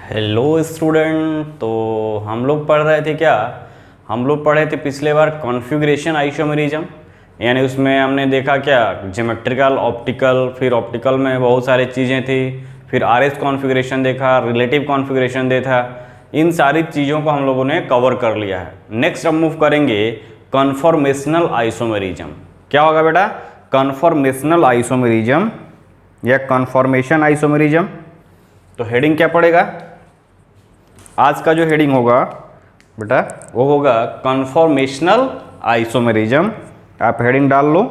Hello student. तो हम लोग पढ़ रहे थे क्या, हम लोग पढ़े थे पिछले बार कॉन्फ़िगरेशन आइसोमेरिज्म। यानी उसमें हमने देखा क्या, ज्योमेट्रिकल, ऑप्टिकल, फिर ऑप्टिकल में बहुत सारी चीज़ें थी, फिर आरएस कॉन्फ़िगरेशन देखा, रिलेटिव कॉन्फ़िगरेशन देखा। इन सारी चीज़ों को हम लोगों ने कवर कर लिया है। नेक्स्ट हम मूव करेंगे कन्फॉर्मेशनल आइसोमेरिज्म। क्या होगा बेटा? कन्फॉर्मेशनल आइसोमेरिज्म या कन्फॉर्मेशन आइसोमेरिज्म। तो हेडिंग क्या पड़ेगा? आज का जो हेडिंग होगा बेटा वो होगा कन्फॉर्मेशनल आइसोमेरिज्म। आप हेडिंग डाल लो,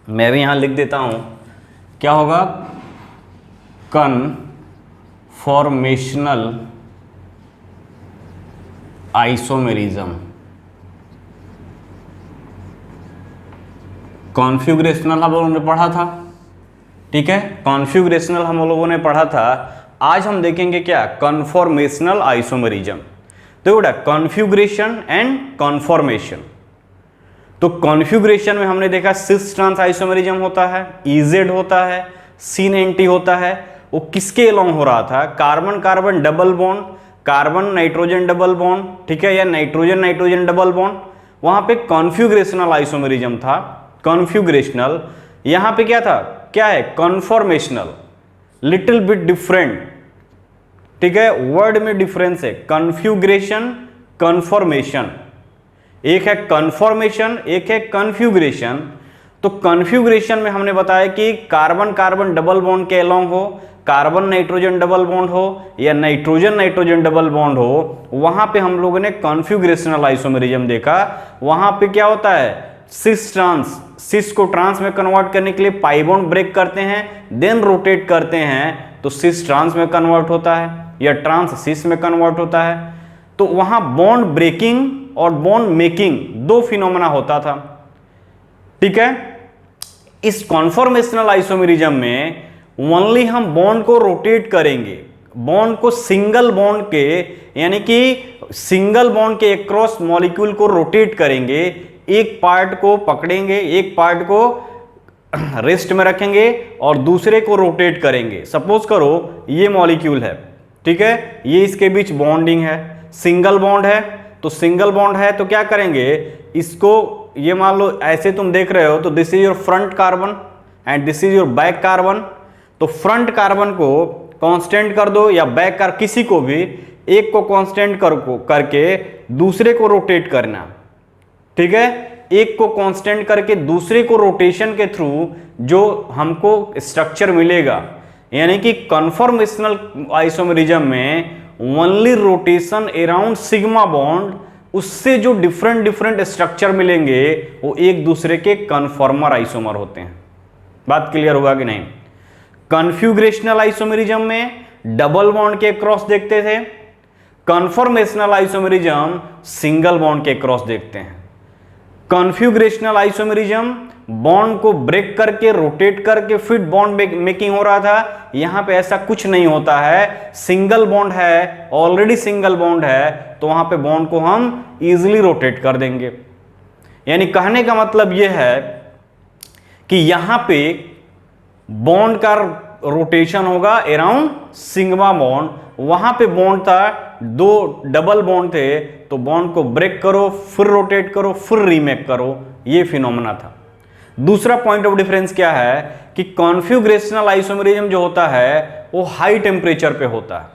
मैं भी यहाँ लिख देता हूँ। क्या होगा? Conformational isomerism. कॉन्फ़िगरेशनल हम लोगों ने पढ़ा था, ठीक है, कॉन्फ़िगरेशनल हम लोगों ने पढ़ा था। आज हम देखेंगे क्या, कन्फॉर्मेशनल आइसोमेरिज्म। तो बेटा कॉन्फ़िगरेशन एंड कन्फॉर्मेशन। तो कॉन्फ़िगरेशन में हमने देखा सिस ट्रांस आइसोमेरिज्म होता है, इजेड होता है, सीन एंटी होता है। वो किसके अलोंग हो रहा था? Carbon carbon double bond, carbon nitrogen double bond, ठीक है, या नाइट्रोजन नाइट्रोजन डबल बॉन्ड। वहां पे कॉन्फ़िगरेशनल आइसोमेरिज्म था, कॉन्फ़िगरेशनल। यहां पे क्या था, क्या है, कन्फॉर्मेशनल, लिटिल बिट डिफरेंट, ठीक है, वर्ड में डिफरेंस है। कन्फ्यूग्रेशन, कन्फॉर्मेशन, एक है कन्फॉर्मेशन, एक है कन्फ्यूग्रेशन। तो कन्फ्यूग्रेशन में हमने बताया कि कार्बन कार्बन डबल बॉन्ड के अलोंग हो, कार्बन नाइट्रोजन डबल बॉन्ड हो या नाइट्रोजन नाइट्रोजन डबल बॉन्ड हो, वहां पे हम लोगों ने कन्फ्यूग्रेशनल आइसोमेरिज्म देखा। वहां पे क्या होता है, सिस ट्रांस, सिस को ट्रांस में कन्वर्ट करने के लिए पाई बॉन्ड ब्रेक करते हैं, देन रोटेट करते हैं, तो सिस ट्रांस में कन्वर्ट होता है या ट्रांस सिस में कन्वर्ट होता है। तो वहां बॉन्ड ब्रेकिंग और बॉन्ड मेकिंग दो फिनोमेना होता था, ठीक है। इस कॉन्फॉर्मेशनल आइसोमेरिज्म में ओनली हम बॉन्ड को रोटेट करेंगे, बॉन्ड को सिंगल बॉन्ड के, यानी कि सिंगल बॉन्ड के अक्रॉस मॉलिक्यूल को रोटेट करेंगे। एक पार्ट को पकड़ेंगे, एक पार्ट को रेस्ट में रखेंगे और दूसरे को रोटेट करेंगे। सपोज करो ये मॉलिक्यूल है, ठीक है, ये इसके बीच बॉन्डिंग है, सिंगल बॉन्ड है। तो सिंगल बॉन्ड है तो क्या करेंगे, इसको ये मान लो ऐसे तुम देख रहे हो, तो this is your front carbon and this is your back carbon. तो फ्रंट कार्बन को कांस्टेंट कर दो या बैक कर, किसी को भी एक को कांस्टेंट करके दूसरे को रोटेट करना, ठीक है। एक को कांस्टेंट करके दूसरे को रोटेशन के थ्रू जो हमको स्ट्रक्चर मिलेगा, यानी कि कन्फॉर्मेशनल आइसोमेरिज्म में only rotation around sigma bond, उससे जो डिफरेंट डिफरेंट स्ट्रक्चर मिलेंगे वो एक दूसरे के कन्फॉर्मर आइसोमर होते हैं। बात क्लियर होगा कि नहीं? कन्फ्यूग्रेशनल आइसोमेरिज्म में डबल बॉन्ड के क्रॉस देखते थे, कन्फॉर्मेशनल आइसोमेरिज्म सिंगल बॉन्ड के क्रॉस देखते हैं। कन्फ्यूग्रेशनल आइसोमेरिज्म बॉन्ड को ब्रेक करके रोटेट करके फिर बॉन्ड मेकिंग हो रहा था। यहां पे ऐसा कुछ नहीं होता है, सिंगल बॉन्ड है, ऑलरेडी सिंगल बॉन्ड है, तो वहां पे बॉन्ड को हम इजीली रोटेट कर देंगे। यानी कहने का मतलब यह है कि यहां पे बॉन्ड का रोटेशन होगा अराउंड सिग्मा बॉन्ड, वहां पे बॉन्ड था, दो डबल बॉन्ड थे, तो बॉन्ड को ब्रेक करो, फिर रोटेट करो, फिर रीमेक करो, ये फिनोमेना था। दूसरा पॉइंट ऑफ डिफरेंस क्या है कि कॉन्फ्यूग्रेशनल आइसोमेरिज्म जो होता है वो हाई टेम्परेचर पे होता है,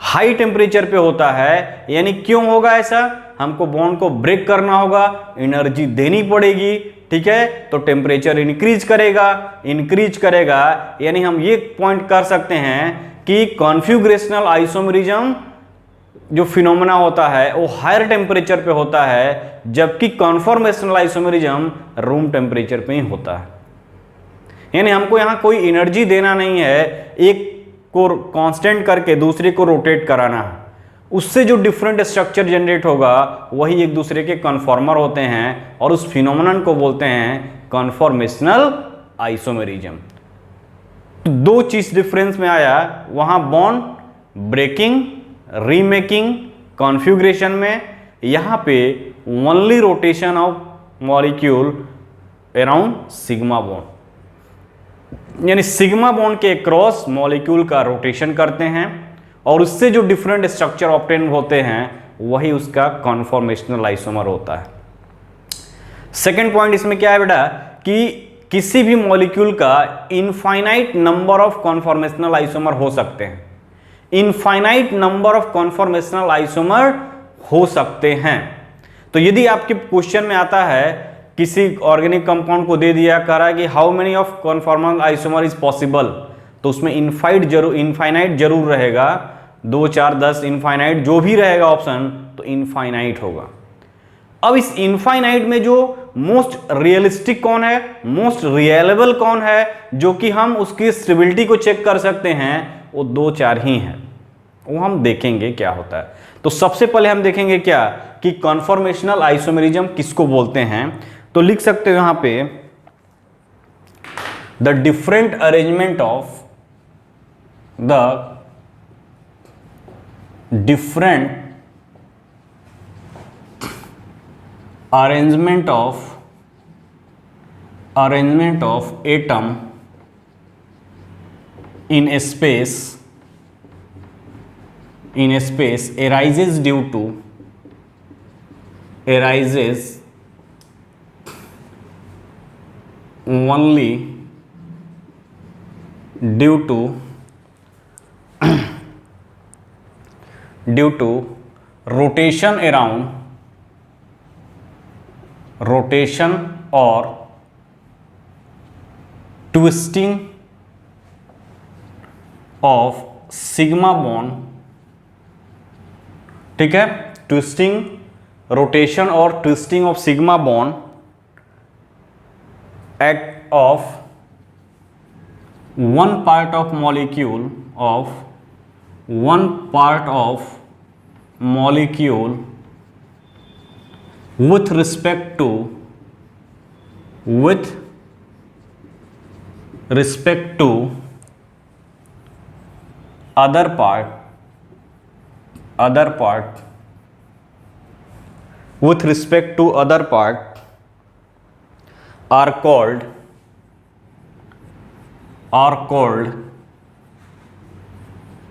हाई टेम्परेचर पे होता है। यानी क्यों होगा ऐसा, हमको बॉन्ड को ब्रेक करना होगा, एनर्जी देनी पड़ेगी, ठीक है, तो टेम्परेचर इंक्रीज करेगा। यानी हम ये पॉइंट कर सकते हैं कि कॉन्फ्यूग्रेशनल आइसोमेरिज्म जो फिनोमेना होता है वो हायर टेम्परेचर पे होता है, जबकि कन्फॉर्मेशनल आइसोमेरिज्म रूम टेम्परेचर पे ही होता है। यानी हमको यहां कोई एनर्जी देना नहीं है, एक को कांस्टेंट करके दूसरे को रोटेट कराना है, उससे जो डिफरेंट स्ट्रक्चर जनरेट होगा वही एक दूसरे के कन्फॉर्मर होते हैं, और उस फिनोमेनन को बोलते हैं कन्फॉर्मेशनल आइसोमेरिज्म। तो दो चीज डिफरेंस में आया, वहां बॉन्ड ब्रेकिंग रीमेकिंग कॉन्फ़िगरेशन में, यहां पे only rotation of molecule around sigma bond. यानी सिग्मा बॉन्ड के क्रॉस मॉलिक्यूल का रोटेशन करते हैं और उससे जो डिफरेंट स्ट्रक्चर ऑब्टेन होते हैं वही उसका कॉन्फॉर्मेशनल आइसोमर होता है। सेकेंड पॉइंट इसमें क्या है बेटा कि किसी भी मॉलिक्यूल का infinite number of conformational isomer हो सकते हैं, infinite number of conformational isomer हो सकते हैं। तो यदि आपके क्वेश्चन में आता है किसी ऑर्गेनिक कंपाउंड को दे दिया, कह रहा है कि how many of conformal isomer is possible, तो उसमें इनफाइनाइट जरूर रहेगा, 2 4 10 इनफाइनाइट जो भी रहेगा ऑप्शन तो इनफाइनाइट होगा। अब इस इनफाइनाइट में जो मोस्ट रियलिस्टिक कौन है, मोस्ट रियलेबल कौन है, जो कि हम उसकी स्टेबिलिटी को चेक कर सकते हैं, वो 2 4 ही हैं, वो हम देखेंगे क्या होता है। तो सबसे पहले हम देखेंगे क्या कि कॉन्फॉर्मेशनल आइसोमेरिज्म किसको बोलते हैं। तो लिख सकते हो यहां पे the different arrangement of arrangement of atom in a space arises only due to rotation or twisting of sigma bond, ठीक है, ट्विस्टिंग, रोटेशन और twisting of sigma bond at of one part of molecule with respect to other part with respect to other part are called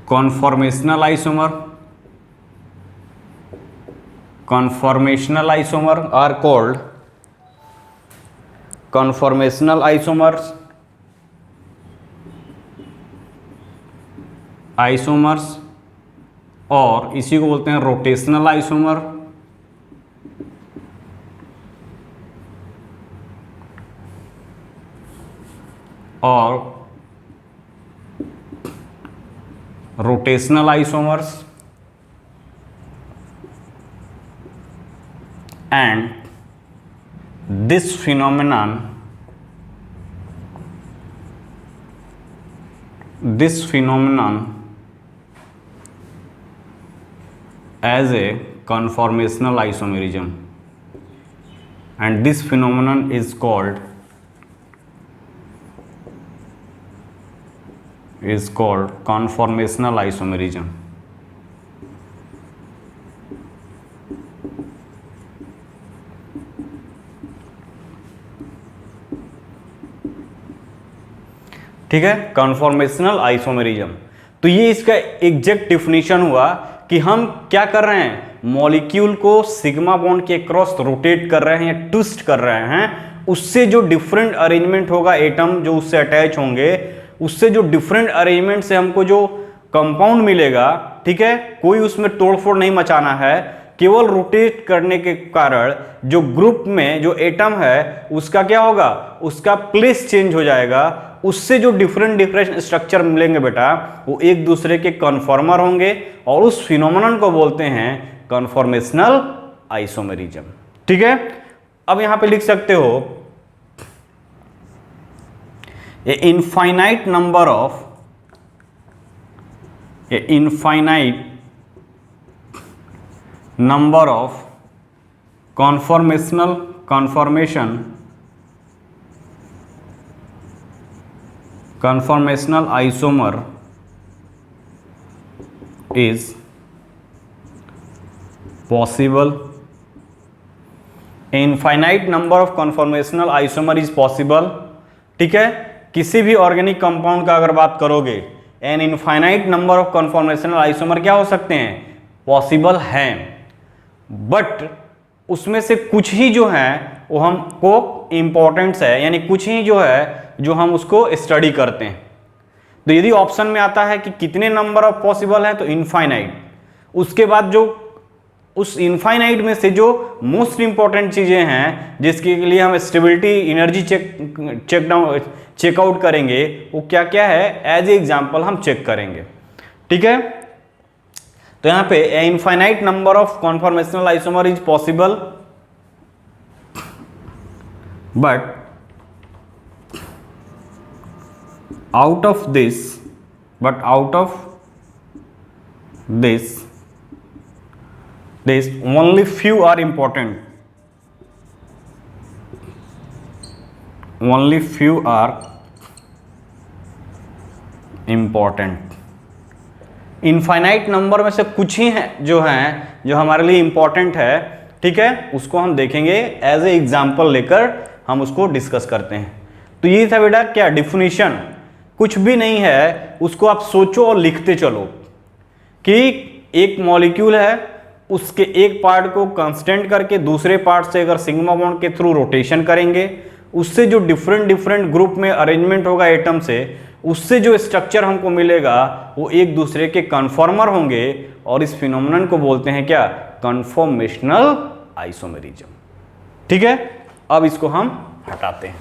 conformational isomer are called conformational isomers और इसी को बोलते हैं rotational isomer और rotational isomers, and this phenomenon as a conformational isomerism, and this phenomenon is called conformational isomerism. ठीक है, conformational isomerism. तो ये इसका एग्जैक्ट डिफिनीशन हुआ कि हम क्या कर रहे हैं, मॉलिक्यूल को सिग्मा बॉन्ड के क्रॉस रोटेट कर रहे हैं या ट्विस्ट कर रहे हैं, उससे जो डिफरेंट अरेंजमेंट होगा, एटम जो उससे अटैच होंगे, उससे जो डिफरेंट अरेंजमेंट से हमको जो कंपाउंड मिलेगा, ठीक है, कोई उसमें तोड़फोड़ नहीं मचाना है, केवल रोटेट करने के कारण जो ग्रुप में जो एटम है उसका क्या होगा, उसका प्लेस चेंज हो जाएगा, उससे जो डिफरेंट स्ट्रक्चर मिलेंगे बेटा वो एक दूसरे के कन्फॉर्मर होंगे और उस फिनोमेनन को बोलते हैं कन्फॉर्मेशनल आइसोमेरिज्म। ठीक है, अब यहां पे लिख सकते हो ए infinite number of conformational isomer is possible. Infinite number of conformational isomer is possible. ठीक है, किसी भी ऑर्गेनिक कंपाउंड का अगर बात करोगे, an infinite number of conformational isomer क्या हो सकते हैं, पॉसिबल हैं, बट उसमें से कुछ ही जो हैं वो हमको इम्पोर्टेंट्स है, यानी कुछ ही जो है जो हम उसको स्टडी करते हैं। तो यदि ऑप्शन में आता है कि कितने नंबर ऑफ पॉसिबल है तो इनफाइनाइट, उसके बाद जो उस इनफाइनाइट में से जो मोस्ट इंपॉर्टेंट चीजें हैं जिसके लिए हम स्टेबिलिटी एनर्जी चेकआउट करेंगे, वो क्या क्या है, एज ए एग्जांपल हम चेक करेंगे। ठीक है, तो यहां पे infinite number of conformational isomer is possible, but out of this only few are important, only few are important। Infinite number में से कुछ ही हैं जो हमारे लिए इंपॉर्टेंट है। ठीक है, उसको हम देखेंगे एज ए एग्जाम्पल लेकर हम उसको डिस्कस करते हैं। तो ये था बेटा क्या डिफिनीशन, कुछ भी नहीं है, उसको आप सोचो और लिखते चलो कि एक मॉलिक्यूल है, उसके एक पार्ट को कांस्टेंट करके दूसरे पार्ट से अगर सिग्मा बॉन्ड के थ्रू रोटेशन करेंगे, उससे जो डिफरेंट ग्रुप में अरेंजमेंट होगा एटम से, उससे जो स्ट्रक्चर हमको मिलेगा वो एक दूसरे के कन्फॉर्मर होंगे, और इस फिनोमेनन को बोलते हैं क्या, कन्फॉर्मेशनल आइसोमेरिज्म। ठीक है, अब इसको हम हटाते हैं।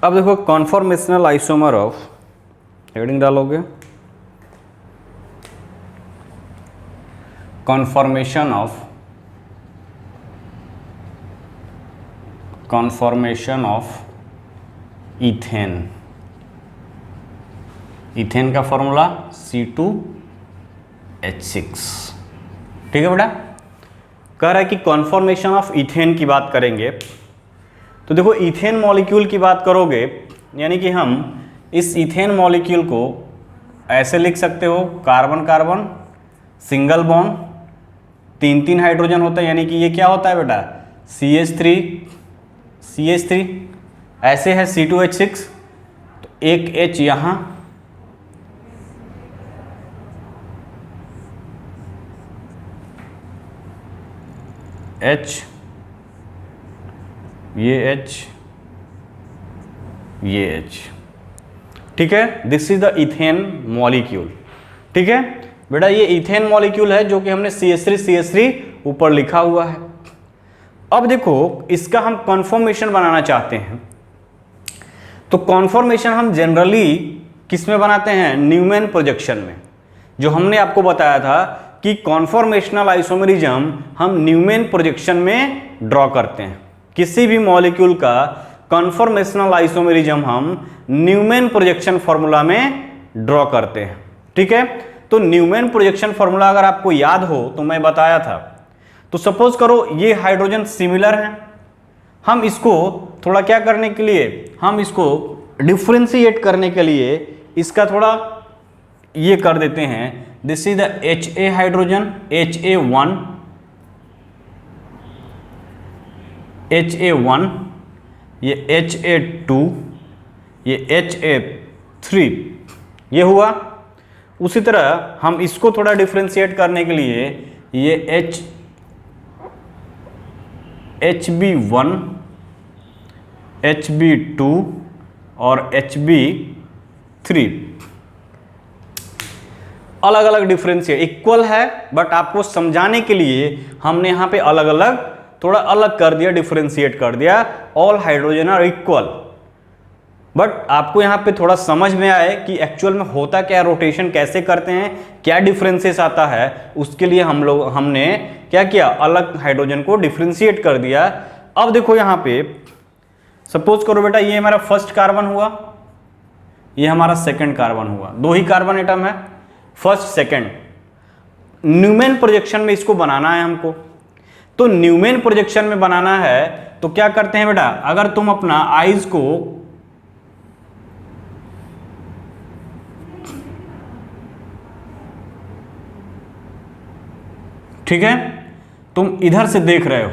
अब देखो कॉन्फॉर्मेशनल आइसोमर ऑफ, हेडिंग डालोगे, कॉन्फॉर्मेशन ऑफ इथेन। इथेन का फॉर्मूला C2H6। ठीक है बेटा, कह रहा है कि कॉन्फॉर्मेशन ऑफ इथेन की बात करेंगे। तो देखो इथेन मॉलिक्यूल की बात करोगे, यानी कि हम इस इथेन मॉलिक्यूल को ऐसे लिख सकते हो, carbon carbon single bond, 3 hydrogen होता है, यानी कि ये क्या होता है बेटा CH3, ऐसे है C2H6, तो एक H यहाँ, H, ये H, ये H। ठीक है, this is the ethane molecule. ठीक है बेटा, ये इथेन मॉलिक्यूल है जो कि हमने CH3 ऊपर लिखा हुआ है। अब देखो इसका हम कॉन्फॉर्मेशन बनाना चाहते हैं, तो कॉन्फॉर्मेशन हम जनरली किस में बनाते हैं, न्यूमैन प्रोजेक्शन में। जो हमने आपको बताया था कि कॉन्फॉर्मेशनल आइसोमेरिज्म हम न्यूमैन प्रोजेक्शन में ड्रॉ करते हैं। किसी भी मॉलिक्यूल का कॉन्फॉर्मेशनल आइसोमेरिज्म हम न्यूमैन प्रोजेक्शन फॉर्मूला में ड्रॉ करते हैं। ठीक है, तो न्यूमैन प्रोजेक्शन फॉर्मूला अगर आपको याद हो तो मैं बताया था। तो सपोज करो ये हाइड्रोजन सिमिलर है, हम इसको थोड़ा क्या करने के लिए, हम इसको डिफ्रेंशिएट करने के लिए इसका थोड़ा ये कर देते हैं। This is the HA hydrogen, HA1, ये HA2, ये HA3, ये हुआ। उसी तरह हम इसको थोड़ा डिफ्रेंशिएट करने के लिए ये HB1, HB2 और HB3 अलग अलग डिफरेंशिएट, इक्वल है बट आपको समझाने के लिए हमने यहाँ पे अलग अलग थोड़ा अलग कर दिया, डिफरेंशिएट कर दिया। All hydrogen are equal, but आपको यहाँ पे थोड़ा समझ में आए कि एक्चुअल में होता क्या, रोटेशन कैसे करते हैं, क्या डिफरेंसेस आता है, उसके लिए हमने क्या किया, अलग हाइड्रोजन को डिफरेंशिएट कर दिया। अब देखो यहाँ पे सपोज करो बेटा ये हमारा फर्स्ट कार्बन हुआ, ये हमारा सेकंड कार्बन हुआ, 2 ही कार्बन एटम है, फर्स्ट सेकंड। न्यूमैन प्रोजेक्शन में इसको बनाना है हमको, तो न्यूमेन प्रोजेक्शन में बनाना है तो क्या करते हैं बेटा, अगर तुम अपना आइज को ठीक है, तुम इधर से देख रहे हो,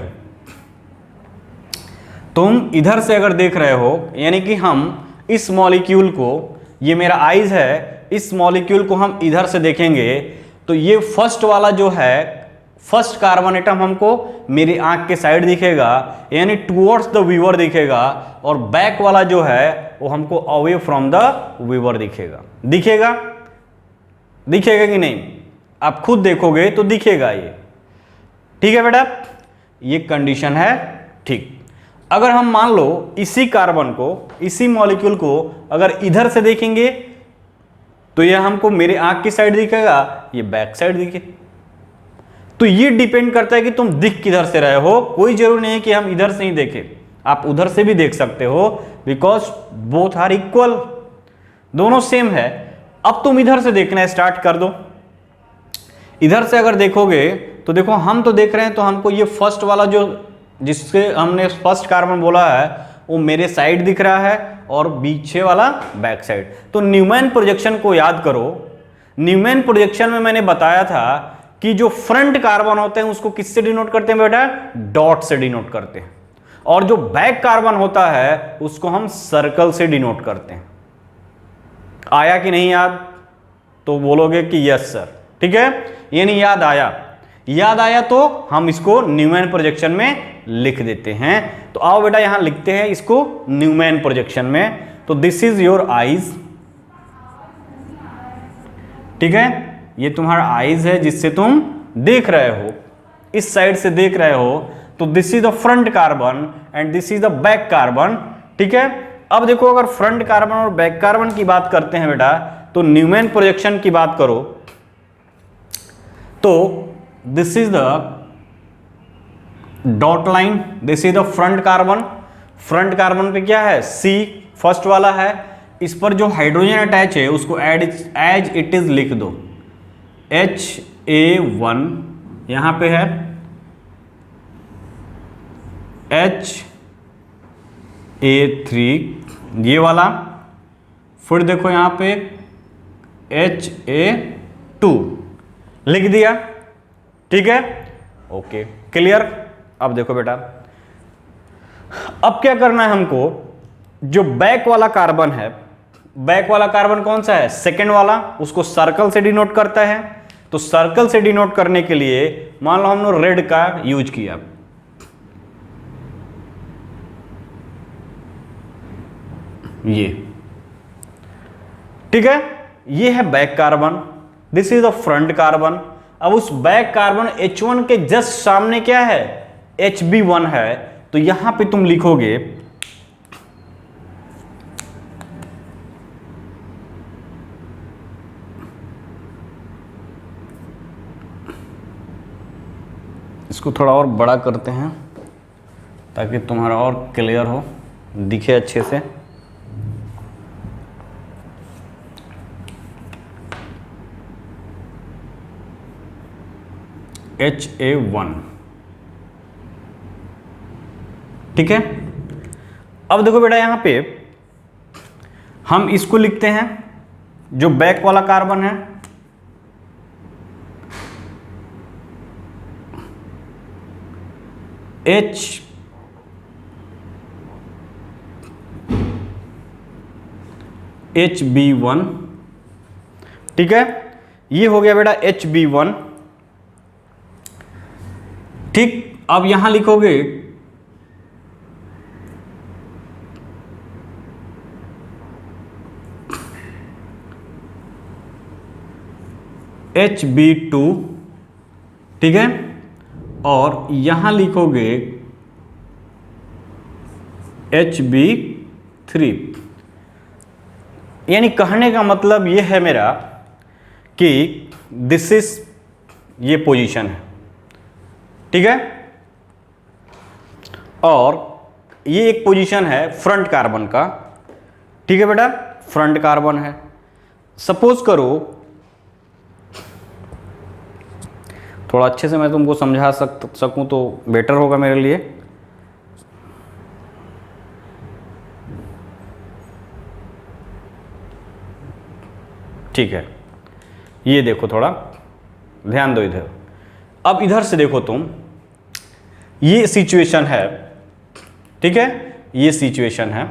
तुम इधर से अगर देख रहे हो, यानी कि हम इस मॉलिक्यूल को, ये मेरा आइज है, इस मॉलिक्यूल को हम इधर से देखेंगे तो ये फर्स्ट वाला जो है, फर्स्ट कार्बन एटम हमको मेरी आंख के साइड दिखेगा, यानी टुवर्ड्स द व्यूअर दिखेगा, और बैक वाला जो है वो हमको अवे फ्रॉम द व्यूअर दिखेगा। दिखेगा दिखेगा कि नहीं, आप खुद देखोगे तो दिखेगा ये। ठीक है बेटा, ये कंडीशन है। ठीक, अगर हम मान लो इसी कार्बन को, इसी मॉलिक्यूल को अगर इधर से देखेंगे तो ये हमको मेरे आंख की साइड दिखेगा, ये बैक साइड दिखे। तो ये डिपेंड करता है कि तुम दिख किधर से रहे हो। कोई जरूरी नहीं है कि हम इधर से ही देखें, आप उधर से भी देख सकते हो, बिकॉज बोथ आर इक्वल, दोनों सेम है। अब तुम इधर से देखना स्टार्ट कर दो। इधर से अगर देखोगे तो देखो, हम तो देख रहे हैं तो हमको ये फर्स्ट वाला जो, जिससे हमने फर्स्ट कार्बन बोला है, वो मेरे साइड दिख रहा है और पीछे वाला बैक साइड। तो न्यूमैन प्रोजेक्शन को याद करो। न्यूमैन प्रोजेक्शन में मैंने बताया था कि जो फ्रंट कार्बन होते हैं उसको किससे डिनोट करते हैं बेटा, डॉट से डिनोट करते हैं, और जो बैक कार्बन होता है उसको हम सर्कल से डिनोट करते हैं। आया कि नहीं याद? तो बोलोगे कि यस सर। ठीक है, ये नहीं याद आया, याद आया तो हम इसको न्यूमैन प्रोजेक्शन में लिख देते हैं। तो आओ बेटा यहां लिखते हैं इसको न्यूमैन प्रोजेक्शन में। तो दिस इज योर आईज, ठीक है, ये तुम्हारा आईज है जिससे तुम देख रहे हो, इस साइड से देख रहे हो। तो this is the front carbon and this is the back carbon. ठीक है, अब देखो अगर फ्रंट कार्बन और बैक कार्बन की बात करते हैं बेटा, तो न्यूमैन प्रोजेक्शन की बात करो तो this is the dot line, this is the front carbon. Front carbon पे क्या है, सी फर्स्ट वाला है, इस पर जो हाइड्रोजन अटैच है उसको एज इट इज लिख दो, HA1 यहां पे है, HA3 ये वाला, फिर देखो यहां पे HA2 लिख दिया। ठीक है, ओके क्लियर। अब देखो बेटा, अब क्या करना है हमको, जो बैक वाला कार्बन है, बैक वाला कार्बन कौन सा है, सेकेंड वाला, उसको सर्कल से डिनोट करता है। तो सर्कल से डिनोट करने के लिए मान लो हमने रेड का यूज किया, ये ठीक है, ये है back carbon, this is the front carbon. अब उस बैक कार्बन H1 के जस्ट सामने क्या है, HB1 है। तो यहां पे तुम लिखोगे इसको थोड़ा और बड़ा करते हैं ताकि तुम्हारा और क्लियर हो, दिखे अच्छे से। HA1 ठीक है। अब देखो बेटा यहां पे हम इसको लिखते हैं, जो बैक वाला कार्बन है, HB1 ठीक है, ये हो गया बेटा HB1। ठीक, अब यहां लिखोगे HB2 ठीक है, और यहां लिखोगे HB3। यानी कहने का मतलब यह है मेरा कि दिस इज ये पोजीशन है, ठीक है, और ये एक पोजीशन है फ्रंट कार्बन का। ठीक है बेटा, फ्रंट कार्बन है। सपोज करो, थोड़ा अच्छे से मैं तुमको समझा सकूं तो बेटर होगा मेरे लिए। ठीक है, ये देखो, थोड़ा ध्यान दो इधर। अब इधर से देखो तुम, ये सिचुएशन है, ठीक है, ये सिचुएशन है।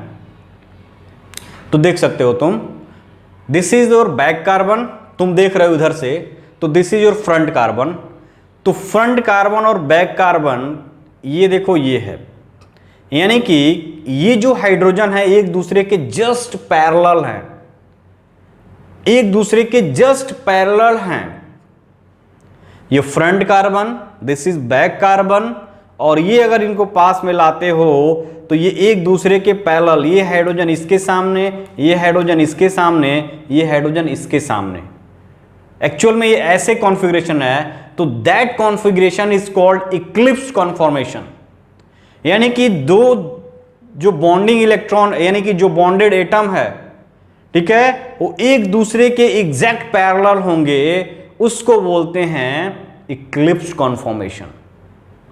तो देख सकते हो तुम, this is your back carbon, तुम देख रहे हो इधर से, तो this is your front carbon. तो फ्रंट कार्बन और बैक कार्बन ये देखो ये है, यानी कि ये जो हाइड्रोजन है एक दूसरे के जस्ट पैरेलल हैं, एक दूसरे के जस्ट पैरेलल हैं। ये front carbon, this is back carbon, और ये अगर इनको पास में लाते हो तो ये एक दूसरे के पैरेलल, ये हाइड्रोजन इसके सामने, ये हाइड्रोजन इसके सामने, ये हाइड्रोजन इसके सामने। एक्चुअल में ये ऐसे कॉन्फ़िगरेशन है, तो that configuration is called Eclipse conformation. यानी कि दो जो बॉन्डिंग इलेक्ट्रॉन, यानी कि जो बॉन्डेड एटम है, ठीक है, वो एक दूसरे के एग्जैक्ट पैरेलल होंगे, उसको बोलते हैं इक्लिप्स कॉन्फॉर्मेशन।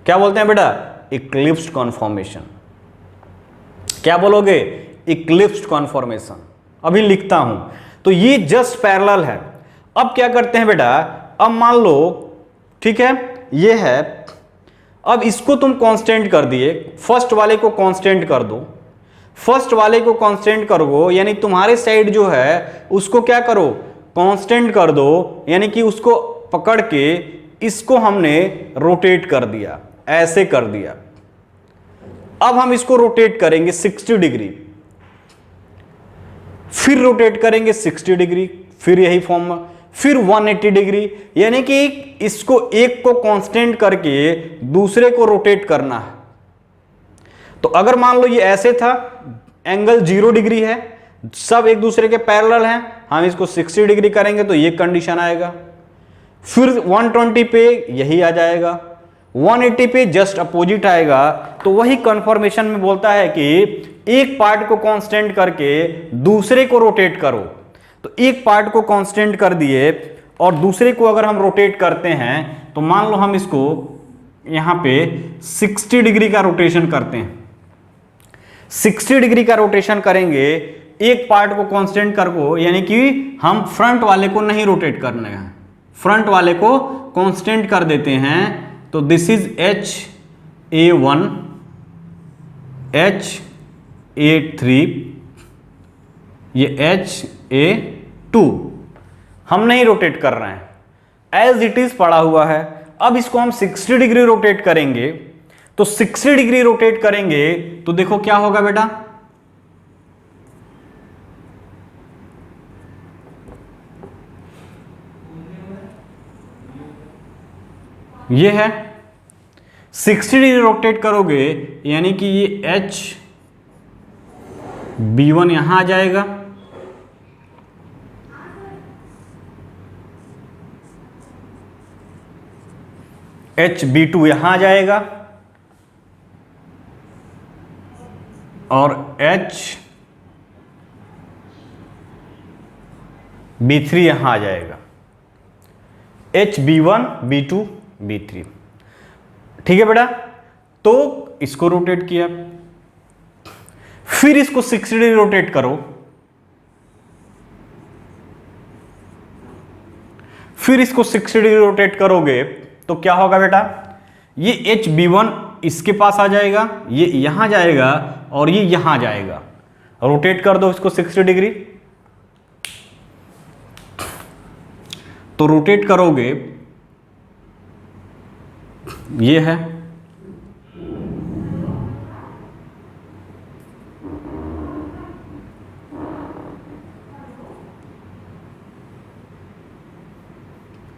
क्या बोलते हैं बेटा? Eclipse conformation. क्या बोलोगे? Eclipse conformation. अभी लिखता हूं, तो ये जस्ट पैरेलल है। अब क्या करते हैं बेटा, अब मान लो, ठीक है, ये है, अब इसको तुम कांस्टेंट कर दिए, फर्स्ट वाले को कांस्टेंट कर दो, फर्स्ट वाले को कांस्टेंट करो, यानी तुम्हारे साइड जो है उसको क्या करो, कांस्टेंट कर दो, यानी कि उसको पकड़ के इसको हमने रोटेट कर दिया, ऐसे कर दिया। अब हम इसको रोटेट करेंगे 60 डिग्री, फिर रोटेट करेंगे 60 डिग्री, फिर यही फॉर्म, फिर 180 डिग्री, यानी कि इसको एक को कांस्टेंट करके दूसरे को रोटेट करना है। तो अगर मान लो ये ऐसे था, एंगल 0 डिग्री है, सब एक दूसरे के पैरेलल हैं, हम इसको 60 डिग्री करेंगे तो ये कंडीशन आएगा। फिर 120 पे यही आ जाएगा, 180 पे जस्ट अपोजिट आएगा। तो वही कन्फर्मेशन में बोलता है कि एक पार्ट को कांस्टेंट करके दूसरे को रोटेट करो। तो एक पार्ट को कांस्टेंट कर दिए और दूसरे को अगर हम रोटेट करते हैं, तो मान लो हम इसको यहां पे 60 डिग्री का रोटेशन करते हैं, 60 डिग्री का रोटेशन करेंगे, एक पार्ट को कांस्टेंट करो, यानी कि हम फ्रंट वाले को नहीं रोटेट करने हैं, फ्रंट वाले को कांस्टेंट कर देते हैं। तो दिस इज HA1, HA3, ये HA2, हम नहीं रोटेट कर रहे हैं, एज इट इज पड़ा हुआ है। अब इसको हम 60 डिग्री रोटेट करेंगे, तो 60 डिग्री रोटेट करेंगे तो देखो क्या होगा बेटा, ये है 60 डिग्री रोटेट करोगे, यानी कि ये HB1 यहां आ जाएगा, HB2 यहां आ जाएगा, और HB3 यहां आ जाएगा, HB1, B2, B3। ठीक है बेटा, तो इसको रोटेट किया, फिर इसको 60 डिग्री रोटेट करो, फिर इसको 60 डिग्री रोटेट करोगे तो क्या होगा बेटा, ये HB1 इसके पास आ जाएगा, ये यहां जाएगा और ये यहां जाएगा। रोटेट कर दो इसको 60 डिग्री, तो रोटेट करोगे, ये है,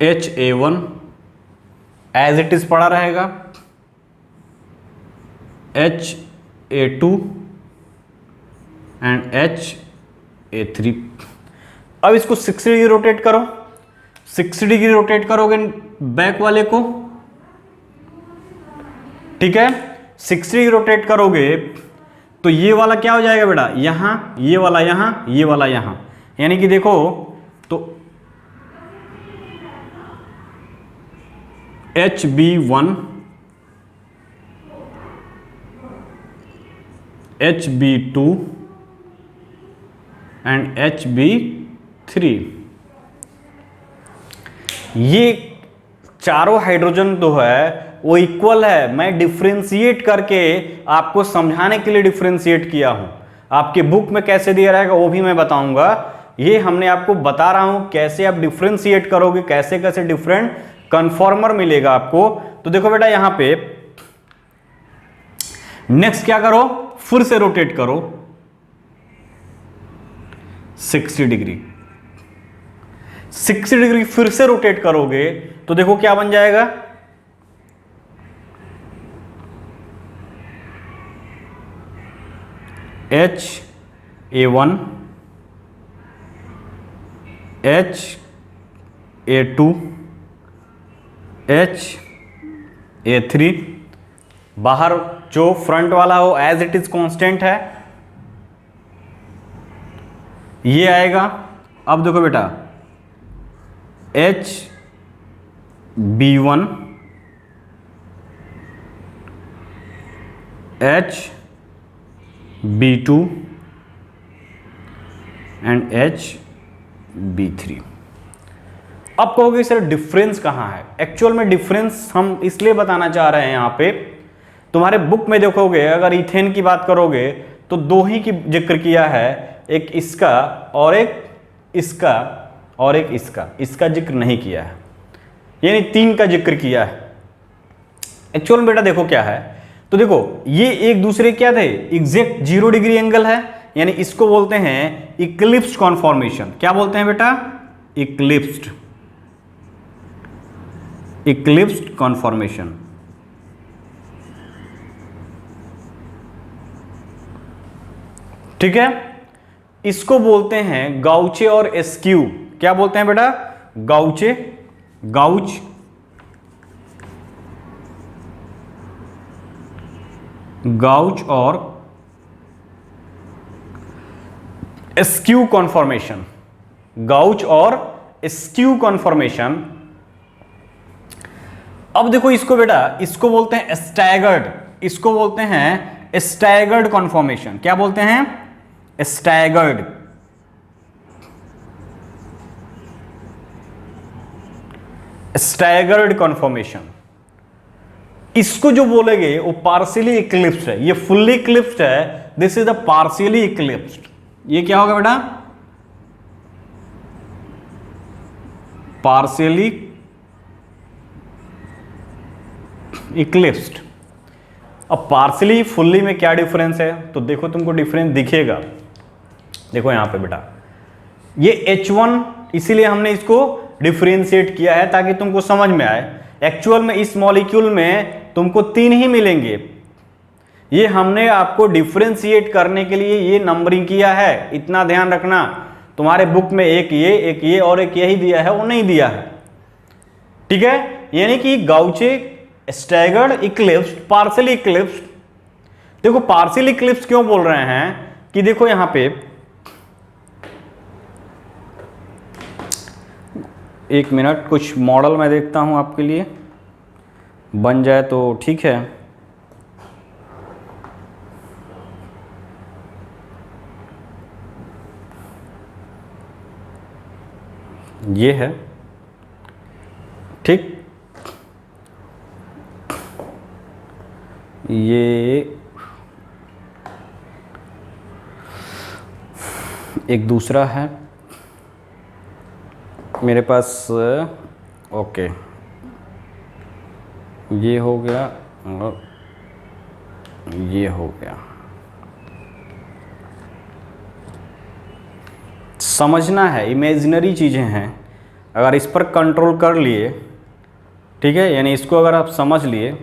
HA1 एज इट इज पड़ा रहेगा, HA2 एंड HA3। अब इसको 60 डिग्री रोटेट करो, 60 डिग्री रोटेट करोगे बैक वाले को, ठीक है, 60 डिग्री रोटेट करोगे तो ये वाला क्या हो जाएगा बेटा, यहां, ये वाला यहां, ये वाला यहां, यानी कि देखो, तो HB1, HB2 एंड HB3। ये चारों हाइड्रोजन तो है वो इक्वल है, मैं डिफ्रेंशिएट करके आपको समझाने के लिए डिफ्रेंशिएट किया हूं। आपके बुक में कैसे दिया रहेगा वो भी मैं बताऊंगा। ये हमने आपको बता रहा हूं कैसे आप डिफ्रेंशिएट करोगे, कैसे कैसे डिफरेंट कन्फॉर्मर मिलेगा आपको। तो देखो बेटा यहां पे नेक्स्ट क्या करो, फिर से रोटेट करो 60 डिग्री। 60 डिग्री फिर से रोटेट करोगे तो देखो क्या बन जाएगा, HA1, HA2, HA3। बाहर जो फ्रंट वाला हो एज इट इज कांस्टेंट है, ये आएगा। अब देखो बेटा HB1, HB2 एंड HB3। अब कहोगे सर डिफरेंस कहां है? एक्चुअल में डिफरेंस हम इसलिए बताना चाह रहे हैं यहां पे, तुम्हारे बुक में देखोगे अगर इथेन की बात करोगे तो दो ही की जिक्र किया है, एक इसका और एक इसका और एक इसका जिक्र नहीं किया है, यानी 3 का जिक्र किया है। एक्चुअल में बेटा देखो क्या है, तो देखो ये एक दूसरे क्या थे, एग्जैक्ट 0 डिग्री एंगल है, यानी इसको बोलते हैं इक्लिप्स्ड कॉन्फॉर्मेशन। क्या बोलते हैं बेटा? Eclipsed conformation. ठीक है, इसको बोलते हैं गाउचे और एस्क्यू। क्या बोलते हैं बेटा? गाउच और एस्क्यू कॉन्फॉर्मेशन। गाउच और एस्क्यू कॉन्फॉर्मेशन। अब देखो इसको बेटा, इसको बोलते हैं स्टैगर्ड, इसको बोलते हैं स्टैगर्ड कॉन्फॉर्मेशन। क्या बोलते हैं? स्टैगर्ड। Staggered conformation. इसको जो बोलेंगे वो पार्शियली इक्लिप्स्ड है, ये फुल्ली इक्लिप्स्ड है, this is the partially eclipsed. ये क्या होगा बेटा? Partially eclipsed. अब पार्शियली फुल्ली में क्या डिफरेंस है? तो देखो तुमको डिफरेंस दिखेगा, देखो यहां पे बेटा, ये H1 इसीलिए हमने इसको डिफरेंशिएट किया है ताकि तुमको समझ में आए। एक्चुअल में इस मॉलिक्यूल में तुमको 3 ही मिलेंगे, ये हमने आपको डिफरेंशिएट करने के लिए ये नंबरिंग किया है, इतना ध्यान रखना। तुम्हारे बुक में एक ये और एक यही दिया है, वो नहीं दिया है। ठीक है, यानी कि गाउचे, स्टैगर्ड, इक्लिप्स्ड, पार्शियली इक्लिप्स्ड। देखो पार्शियली इक्लिप्स्ड क्यों बोल रहे हैं कि देखो यहां पे एक मिनट, कुछ मॉडल मैं देखता हूं आपके लिए, बन जाए तो ठीक है। ये है, ठीक, ये एक दूसरा है मेरे पास। ओके, ये हो गया और ये हो गया। समझना है, इमेजिनरी चीज़ें हैं, अगर इस पर कंट्रोल कर लिए, ठीक है, यानी इसको अगर आप समझ लिए।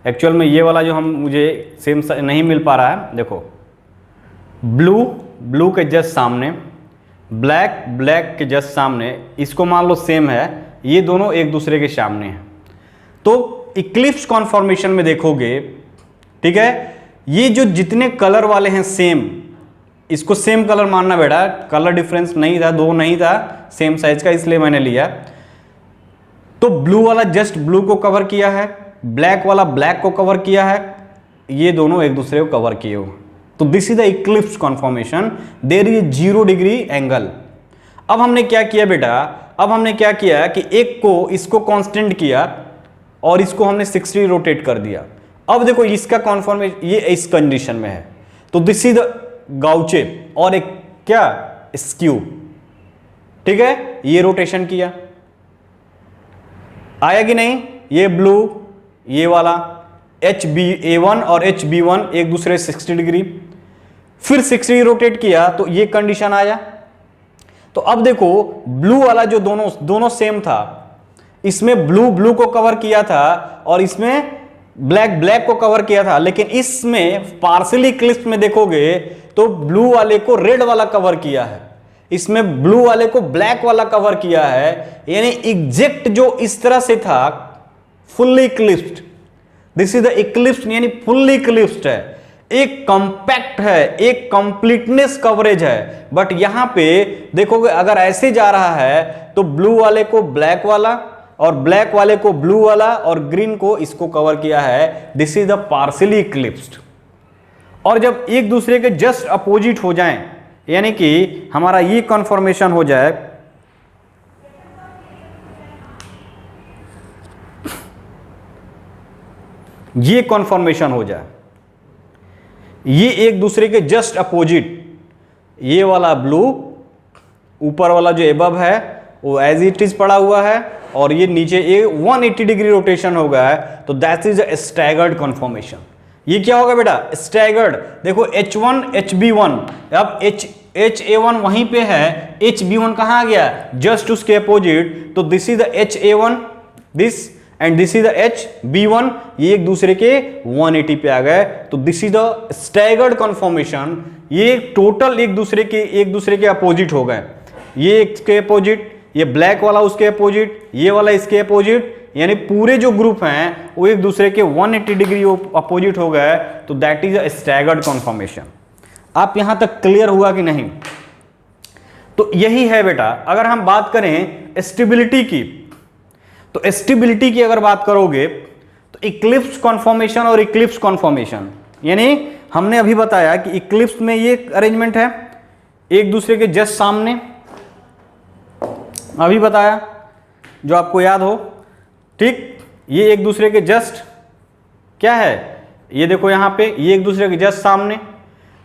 एक्चुअल में ये वाला जो मुझे सेम नहीं मिल पा रहा है, देखो ब्लू के जस्ट सामने, ब्लैक के जस्ट सामने, इसको मान लो सेम है, ये दोनों एक दूसरे के सामने हैं। तो इक्लिप्स कॉन्फॉर्मेशन में देखोगे, ठीक है, ये जो जितने कलर वाले हैं सेम, इसको सेम कलर मानना बेटा, कलर डिफरेंस नहीं था, 2 नहीं था सेम साइज का, इसलिए मैंने लिया। तो ब्लू वाला जस्ट ब्लू को कवर किया है, ब्लैक वाला ब्लैक को कवर किया है, ये दोनों एक दूसरे को कवर किए हुए। तो this is the eclipse conformation, there is 0 degree angle. अब हमने क्या किया बेटा, अब हमने क्या किया कि एक को इसको कांस्टेंट किया और इसको हमने 60 रोटेट कर दिया। अब देखो इसका कॉन्फॉर्मेशन ये इस कंडीशन में है, तो दिस इज द गाउचे और एक क्या स्क्यू, ठीक है, ये रोटेशन किया, आया कि नहीं, ये ब्लू ये वाला HbA1 और HB1 एक दूसरे 60 डिग्री, फिर 60 रोटेट किया तो ये कंडीशन आया। तो अब देखो ब्लू वाला जो दोनों सेम था, इसमें ब्लू ब्लू को कवर किया था और इसमें ब्लैक ब्लैक को कवर किया था, लेकिन इसमें पार्शियली क्लिप्स में देखोगे तो ब्लू वाले को रेड वाला कवर किया है, इसमें ब्लू वाले को ब्लैक वाला कवर किया है, यानी एग्जैक्ट जो इस तरह से था fully eclipsed. This is the eclipsed यानी फुल्ली इक्लिप्स्ड है, एक कंपैक्ट है, एक कंप्लीटनेस कवरेज है। बट यहां पे देखोगे अगर ऐसे जा रहा है तो ब्लू वाले को ब्लैक वाला और ब्लैक वाले को ब्लू वाला और ग्रीन को इसको कवर किया है। This is the partially eclipsed. और जब एक दूसरे के जस्ट अपोजिट हो जाएं, यानी कि हमारा ये कन्फर्मेशन हो जाए, ये कन्फर्मेशन हो जाए, ये एक दूसरे के जस्ट अपोजिट, ये वाला ब्लू ऊपर वाला जो एबव है वो एज इट इज पड़ा हुआ है और ये नीचे ये 180 डिग्री रोटेशन हो गया है, तो that is a staggered conformation. ये क्या होगा बेटा, स्टैगर्ड। देखो H1 HB1, अब HA1 वहीं पे है, HB1 कहां आ गया, जस्ट उसके अपोजिट, तो this is the HA1 this and this is the HB1, ये एक दूसरे के 180 पे आ गए, तो this is the staggered conformation. ये टोटल एक दूसरे के अपोजिट हो गए, ये इसके अपोजिट, ये ब्लैक वाला उसके अपोजिट, ये वाला इसके अपोजिट, यानी पूरे जो ग्रुप हैं वो एक दूसरे के 180 डिग्री अपोजिट हो गए, तो that is a staggered conformation. आप यहां तक क्लियर हुआ कि नहीं? तो यही है बेटा। अगर हम बात करें स्टेबिलिटी की, तो स्टेबिलिटी की अगर बात करोगे तो इक्लिप्स कन्फर्मेशन और इक्लिप्स कन्फर्मेशन, यानी हमने अभी बताया कि इक्लिप्स में ये अरेंजमेंट है एक दूसरे के जस्ट सामने, अभी बताया जो आपको याद हो, ठीक, ये एक दूसरे के जस्ट क्या है, ये देखो यहां पे ये एक दूसरे के जस्ट सामने।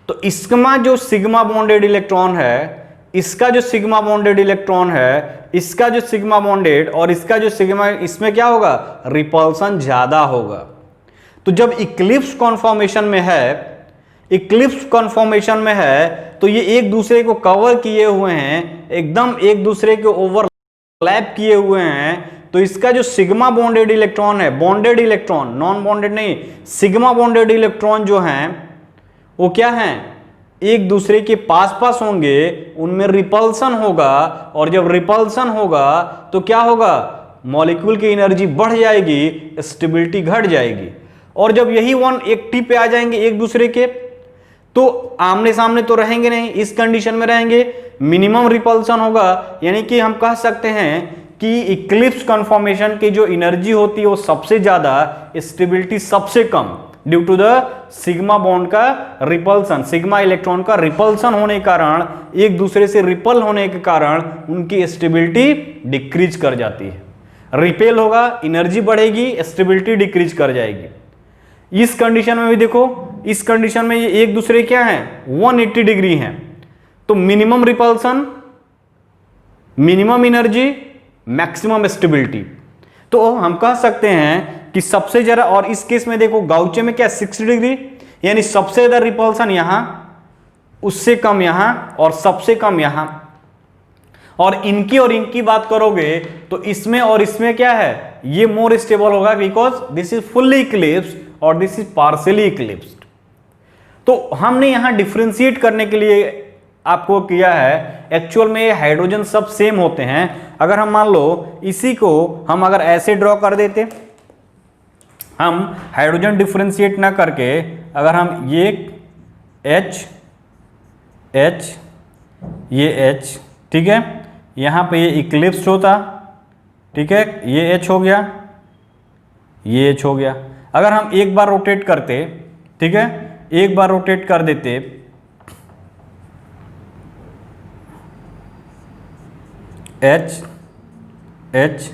तो इसका जो सिग्मा बॉन्डेड इलेक्ट्रॉन है, इसका जो सिग्मा बॉन्डेड इलेक्ट्रॉन है, इसका जो सिग्मा बॉन्डेड और इसका जो सिग्मा, इसमें क्या होगा, रिपल्सन ज्यादा होगा। तो जब इक्लिप्स कॉन्फॉर्मेशन में है, इक्लिप्स कॉन्फॉर्मेशन में है, तो ये एक दूसरे को कवर किए हुए हैं, एकदम एक दूसरे के ओवरलैप किए हुए हैं, तो इसका जो सिग्मा बॉन्डेड इलेक्ट्रॉन है, बॉन्डेड इलेक्ट्रॉन, नॉन बॉन्डेड नहीं, सिग्मा बॉन्डेड इलेक्ट्रॉन जो हैं वो क्या हैं, एक दूसरे के पास पास होंगे, उनमें रिपल्सन होगा, और जब रिपल्सन होगा तो क्या होगा, मॉलिक्यूल की एनर्जी बढ़ जाएगी, स्टेबिलिटी घट जाएगी। और जब यही 180 पे आ जाएंगे एक दूसरे के, तो आमने सामने तो रहेंगे नहीं, इस कंडीशन में रहेंगे, मिनिमम रिपल्सन होगा, यानी कि हम कह सकते हैं कि इक्लिप्स कन्फॉर्मेशन की जो एनर्जी होती है वो सबसे ज्यादा, स्टेबिलिटी सबसे कम, due to the sigma bond का रिपल्सन, सिग्मा इलेक्ट्रॉन का रिपल्सन होने के कारण, एक दूसरे से रिपल होने के कारण उनकी स्टेबिलिटी डिक्रीज कर जाती है। रिपेल होगा, एनर्जी बढ़ेगी, स्टेबिलिटी डिक्रीज कर जाएगी। इस कंडीशन में भी देखो, इस कंडीशन में ये एक दूसरे क्या है, 180 डिग्री हैं, तो minimum repulsion, minimum energy, maximum stability. तो हम कह सकते हैं कि सबसे ज्यादा, और इस केस में देखो गाउचे में क्या 60 डिग्री, यानी सबसे ज्यादा रिपल्सन यहां, उससे कम यहां और सबसे कम यहां। और इनकी बात करोगे तो इसमें और इसमें क्या है, ये मोर स्टेबल होगा, because this is fully eclipsed और दिस इज पार्शियली इक्लिप्स्ड। तो हमने यहां डिफरेंशिएट करने के लिए आपको किया है, एक्चुअल में हाइड्रोजन सब सेम होते हैं। अगर हम मान लो इसी को हम अगर ऐसे ड्रॉ कर देते, हम हाइड्रोजन डिफरेंशिएट ना करके, अगर हम ये H ये H, ठीक है, यहां पे ये इक्लिप्स होता, ठीक है, ये H हो गया, ये H हो गया। अगर हम एक बार रोटेट करते, ठीक है, एक बार रोटेट कर देते, H H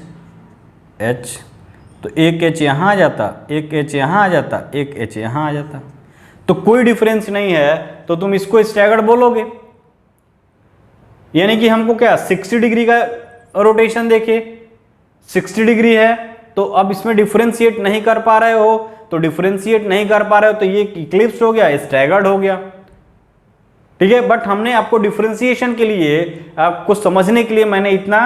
H, तो एक H यहाँ आ जाता, एक H यहाँ आ जाता, एक H यहाँ आ जाता, तो कोई डिफरेंस नहीं है, तो तुम इसको स्टैगर्ड बोलोगे। यानी कि हमको क्या 60 डिग्री का रोटेशन देखे, 60 डिग्री है, तो अब इसमें डिफरेंशिएट नहीं कर पा रहे हो, तो डिफरेंशिएट नहीं कर पा रहे हो तो ये इक्लिप्स हो गया, स्टैगर्ड हो गया, ठीक है। बट हमने आपको डिफरेंशिएशन के लिए, आपको समझने के लिए मैंने इतना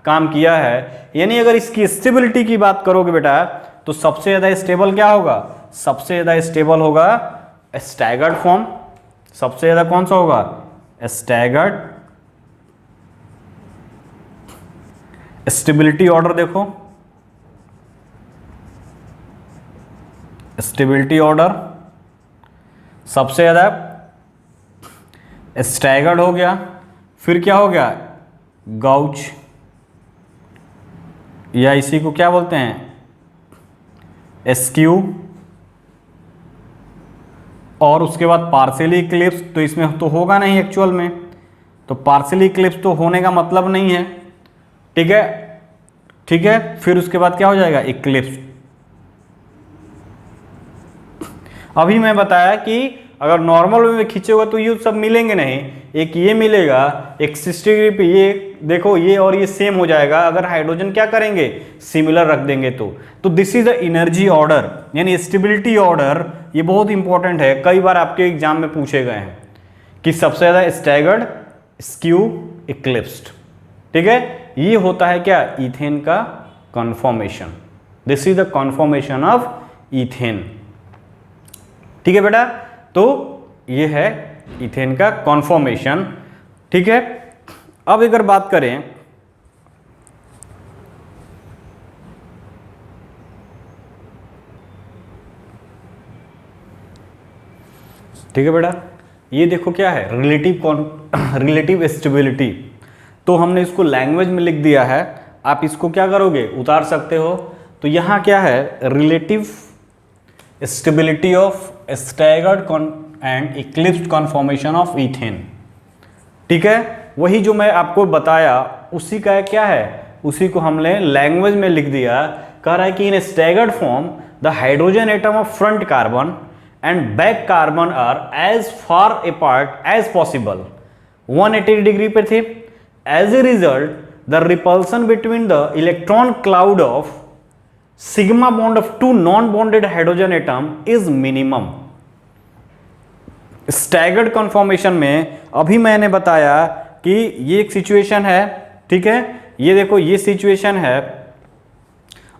काम किया है। यानी अगर इसकी स्टेबिलिटी की बात करोगे बेटा, तो सबसे ज्यादा स्टेबल क्या होगा, सबसे ज्यादा स्टेबल होगा स्टैगर्ड फॉर्म। सबसे ज्यादा कौन सा होगा, स्टैगर्ड। स्टेबिलिटी ऑर्डर देखो, स्टेबिलिटी ऑर्डर सबसे ज्यादा स्टैगर्ड हो गया। फिर क्या हो गया, गाउच, या इसी को क्या बोलते हैं, एस्क्यू, और उसके बाद पार्शियली इक्लिप्स। तो इसमें तो होगा नहीं एक्चुअल में, तो पार्शियली इक्लिप्स तो होने का मतलब नहीं है, ठीक है, ठीक है। फिर उसके बाद क्या हो जाएगा, इक्लिप्स। अभी मैं बताया कि अगर नॉर्मल वे में खींचोगे तो ये सब मिलेंगे नहीं, एक ये मिलेगा, एक 60 डिग्री पे ये देखो, ये और ये सेम हो जाएगा। अगर हाइड्रोजन क्या करेंगे, सिमिलर रख देंगे तो this is the energy order, यानी स्टेबिलिटी ऑर्डर। ये बहुत इंपॉर्टेंट है, कई बार आपके एग्जाम में पूछे गए हैं कि सबसे ज्यादा स्टैगर्ड, स्क्यू, इक्लिप्स्ड, ठीक है। ये होता है क्या, इथेन का conformation. This is the conformation of ethane, ठीक है बेटा। तो ये है इथेन का कॉन्फॉर्मेशन, ठीक है। अब अगर बात करें ठीक है बेटा, ये देखो क्या है, रिलेटिव स्टेबिलिटी। तो हमने इसको लैंग्वेज में लिख दिया है, आप इसको क्या करोगे, उतार सकते हो। तो यहाँ क्या है, relative stability of staggered and eclipsed conformation of ethane, ठीक है। वही जो मैं आपको बताया उसी का क्या है, उसी को हमने लैंग्वेज में लिख दिया। कह रहा है कि in staggered form the hydrogen atom of front carbon and back carbon are as far apart as possible. 180 degree पे थे। As a result the repulsion between the electron cloud of sigma bond of two non bonded hydrogen atom is minimum. Staggered conformation में अभी मैंने बताया कि ये एक situation है, ठीक है, ये देखो ये सिचुएशन है,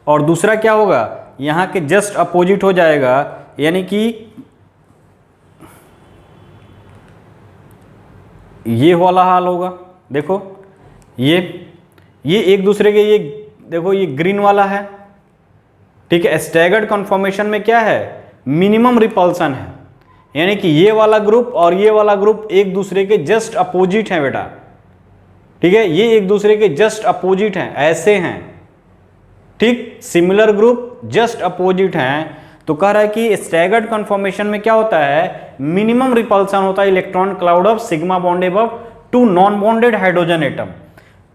और दूसरा क्या होगा, यहां के जस्ट अपोजिट हो जाएगा। यानी कि ये वाला हाल होगा, देखो ये एक दूसरे के, ये देखो ये ग्रीन वाला है, ठीक है। स्टैगर्ड कॉन्फॉर्मेशन में क्या है, मिनिमम रिपल्सन है, यानी कि ये वाला ग्रुप और ये वाला ग्रुप एक दूसरे के जस्ट अपोजिट हैं बेटा, ठीक है। ये एक दूसरे के जस्ट अपोजिट हैं, ऐसे हैं, ठीक, सिमिलर ग्रुप जस्ट अपोजिट हैं। तो कह रहा है कि स्टैगर्ड कॉन्फॉर्मेशन में क्या होता है, मिनिमम रिपल्सन होता है electron cloud of sigma bond above two non bonded hydrogen atom.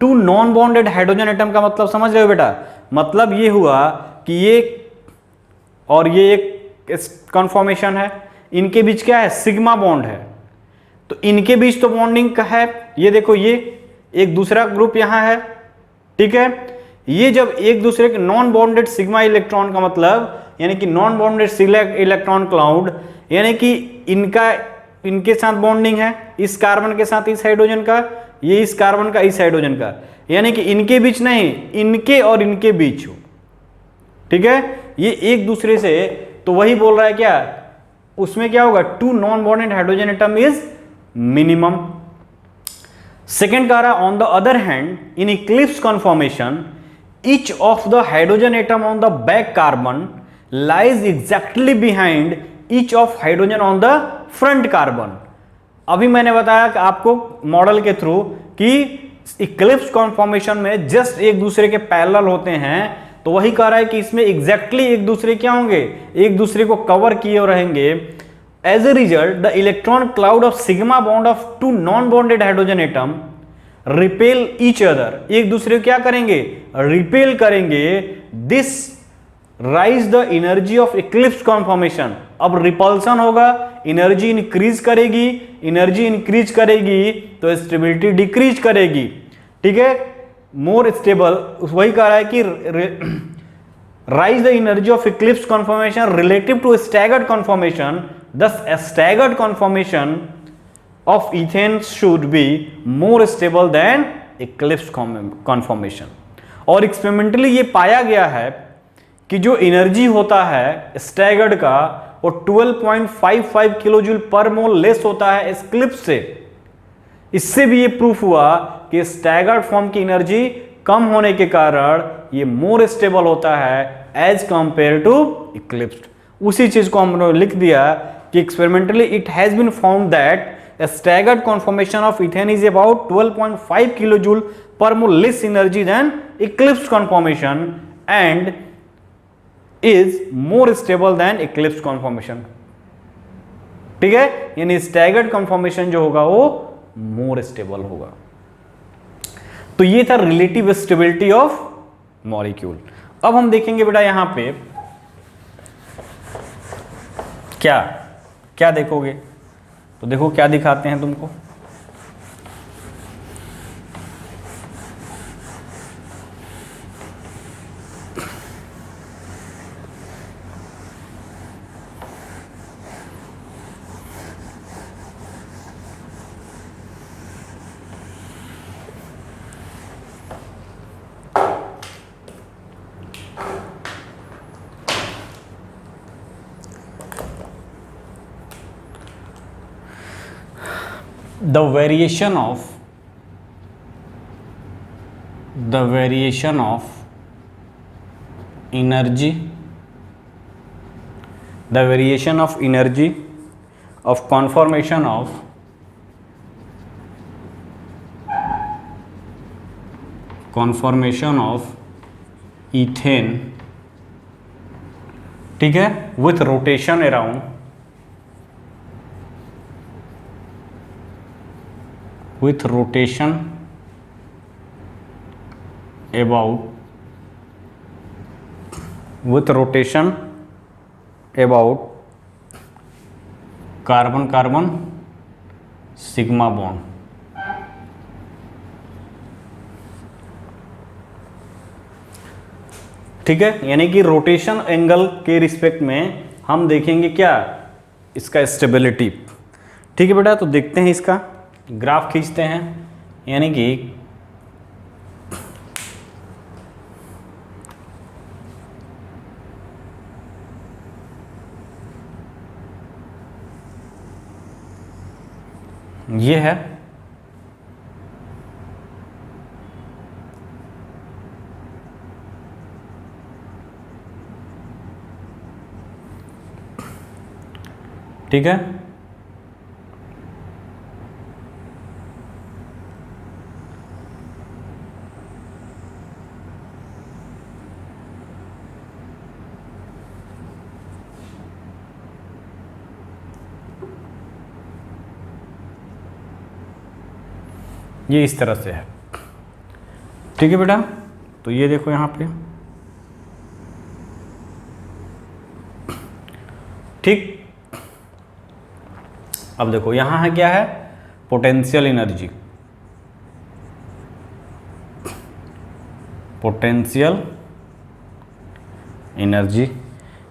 Two non bonded hydrogen atom का मतलब समझ रहे हो बेटा, मतलब ये हुआ कि ये और ये एक कॉन्फॉर्मेशन है, इनके बीच क्या है, सिग्मा बॉन्ड है, तो इनके बीच तो बॉन्डिंग का है। ये देखो ये एक दूसरा ग्रुप यहां है, ठीक है। ये जब एक दूसरे के नॉन बॉन्डेड सिग्मा इलेक्ट्रॉन का मतलब यानी कि नॉन बॉन्डेड इलेक्ट्रॉन क्लाउड, यानी कि इनके साथ बॉन्डिंग है, इस कार्बन के साथ इस हाइड्रोजन का, ये इस कार्बन का इस हाइड्रोजन का, यानी कि इनके बीच नहीं, इनके और इनके बीच हो, ठीक है। ये एक दूसरे से, तो वही बोल रहा है क्या, उसमें क्या होगा, two non bonded hydrogen atom is minimum. Second कह रहा है on the other hand in eclipse conformation each of the hydrogen atom on the back carbon lies exactly behind each of hydrogen on the front carbon। अभी मैंने बताया कि आपको model के through कि इक्लिप्स कॉन्फॉर्मेशन में जस्ट एक दूसरे के पैरेलल होते हैं, तो वही कह रहा है कि इसमें एग्जैक्टली एक दूसरे क्या होंगे, एक दूसरे को कवर किए रहेंगे। As a result the electron cloud of sigma bond of two non bonded hydrogen atom repel each other, एक दूसरे को क्या करेंगे, रिपेल करेंगे। This raise the energy of eclipse conformation, अब रिपल्सन होगा, एनर्जी इंक्रीज करेगी, एनर्जी इंक्रीज करेगी तो स्टेबिलिटी डिक्रीज करेगी, ठीक है, मोर स्टेबल। वही कह रहा है कि rise the energy of eclipse conformation relative to staggered conformation, thus staggered conformation of ethane should be more stable than eclipse conformation। और एक्सपेरिमेंटली ये पाया गया है कि जो एनर्जी होता है स्टैगर्ड का वो 12.55 किलो जूल पर मोल लेस होता है एक्लिप्स से। इससे भी ये प्रूफ हुआ कि स्टैगर्ड फॉर्म की एनर्जी कम होने के कारण ये मोर स्टेबल होता है एज कंपेयर टू इक्लिप्स। उसी चीज को हमने लिख दिया कि experimentally it has been found that a staggered conformation of ethane is about 12.5 kilojoule per mole less energy than eclipse conformation and is more stable than eclipse conformation। ठीक है, यानी staggered conformation जो होगा वो more stable होगा। तो ये था relative stability of molecule। अब हम देखेंगे बेटा यहां पे क्या क्या देखोगे, तो देखो क्या दिखाते हैं तुमको। the variation of energy, the variation of energy of conformation of ethane, ठीक है, with rotation around about carbon carbon sigma bond. ठीक है, यानी कि रोटेशन एंगल के रिस्पेक्ट में हम देखेंगे क्या, इसका स्टेबिलिटी। ठीक है बेटा, तो देखते हैं इसका ग्राफ खींचते हैं, यानी कि ये है, ठीक है, ये इस तरह से है। ठीक है बेटा, तो ये देखो यहाँ पे, ठीक। अब देखो यहाँ है क्या है, पोटेंशियल एनर्जी,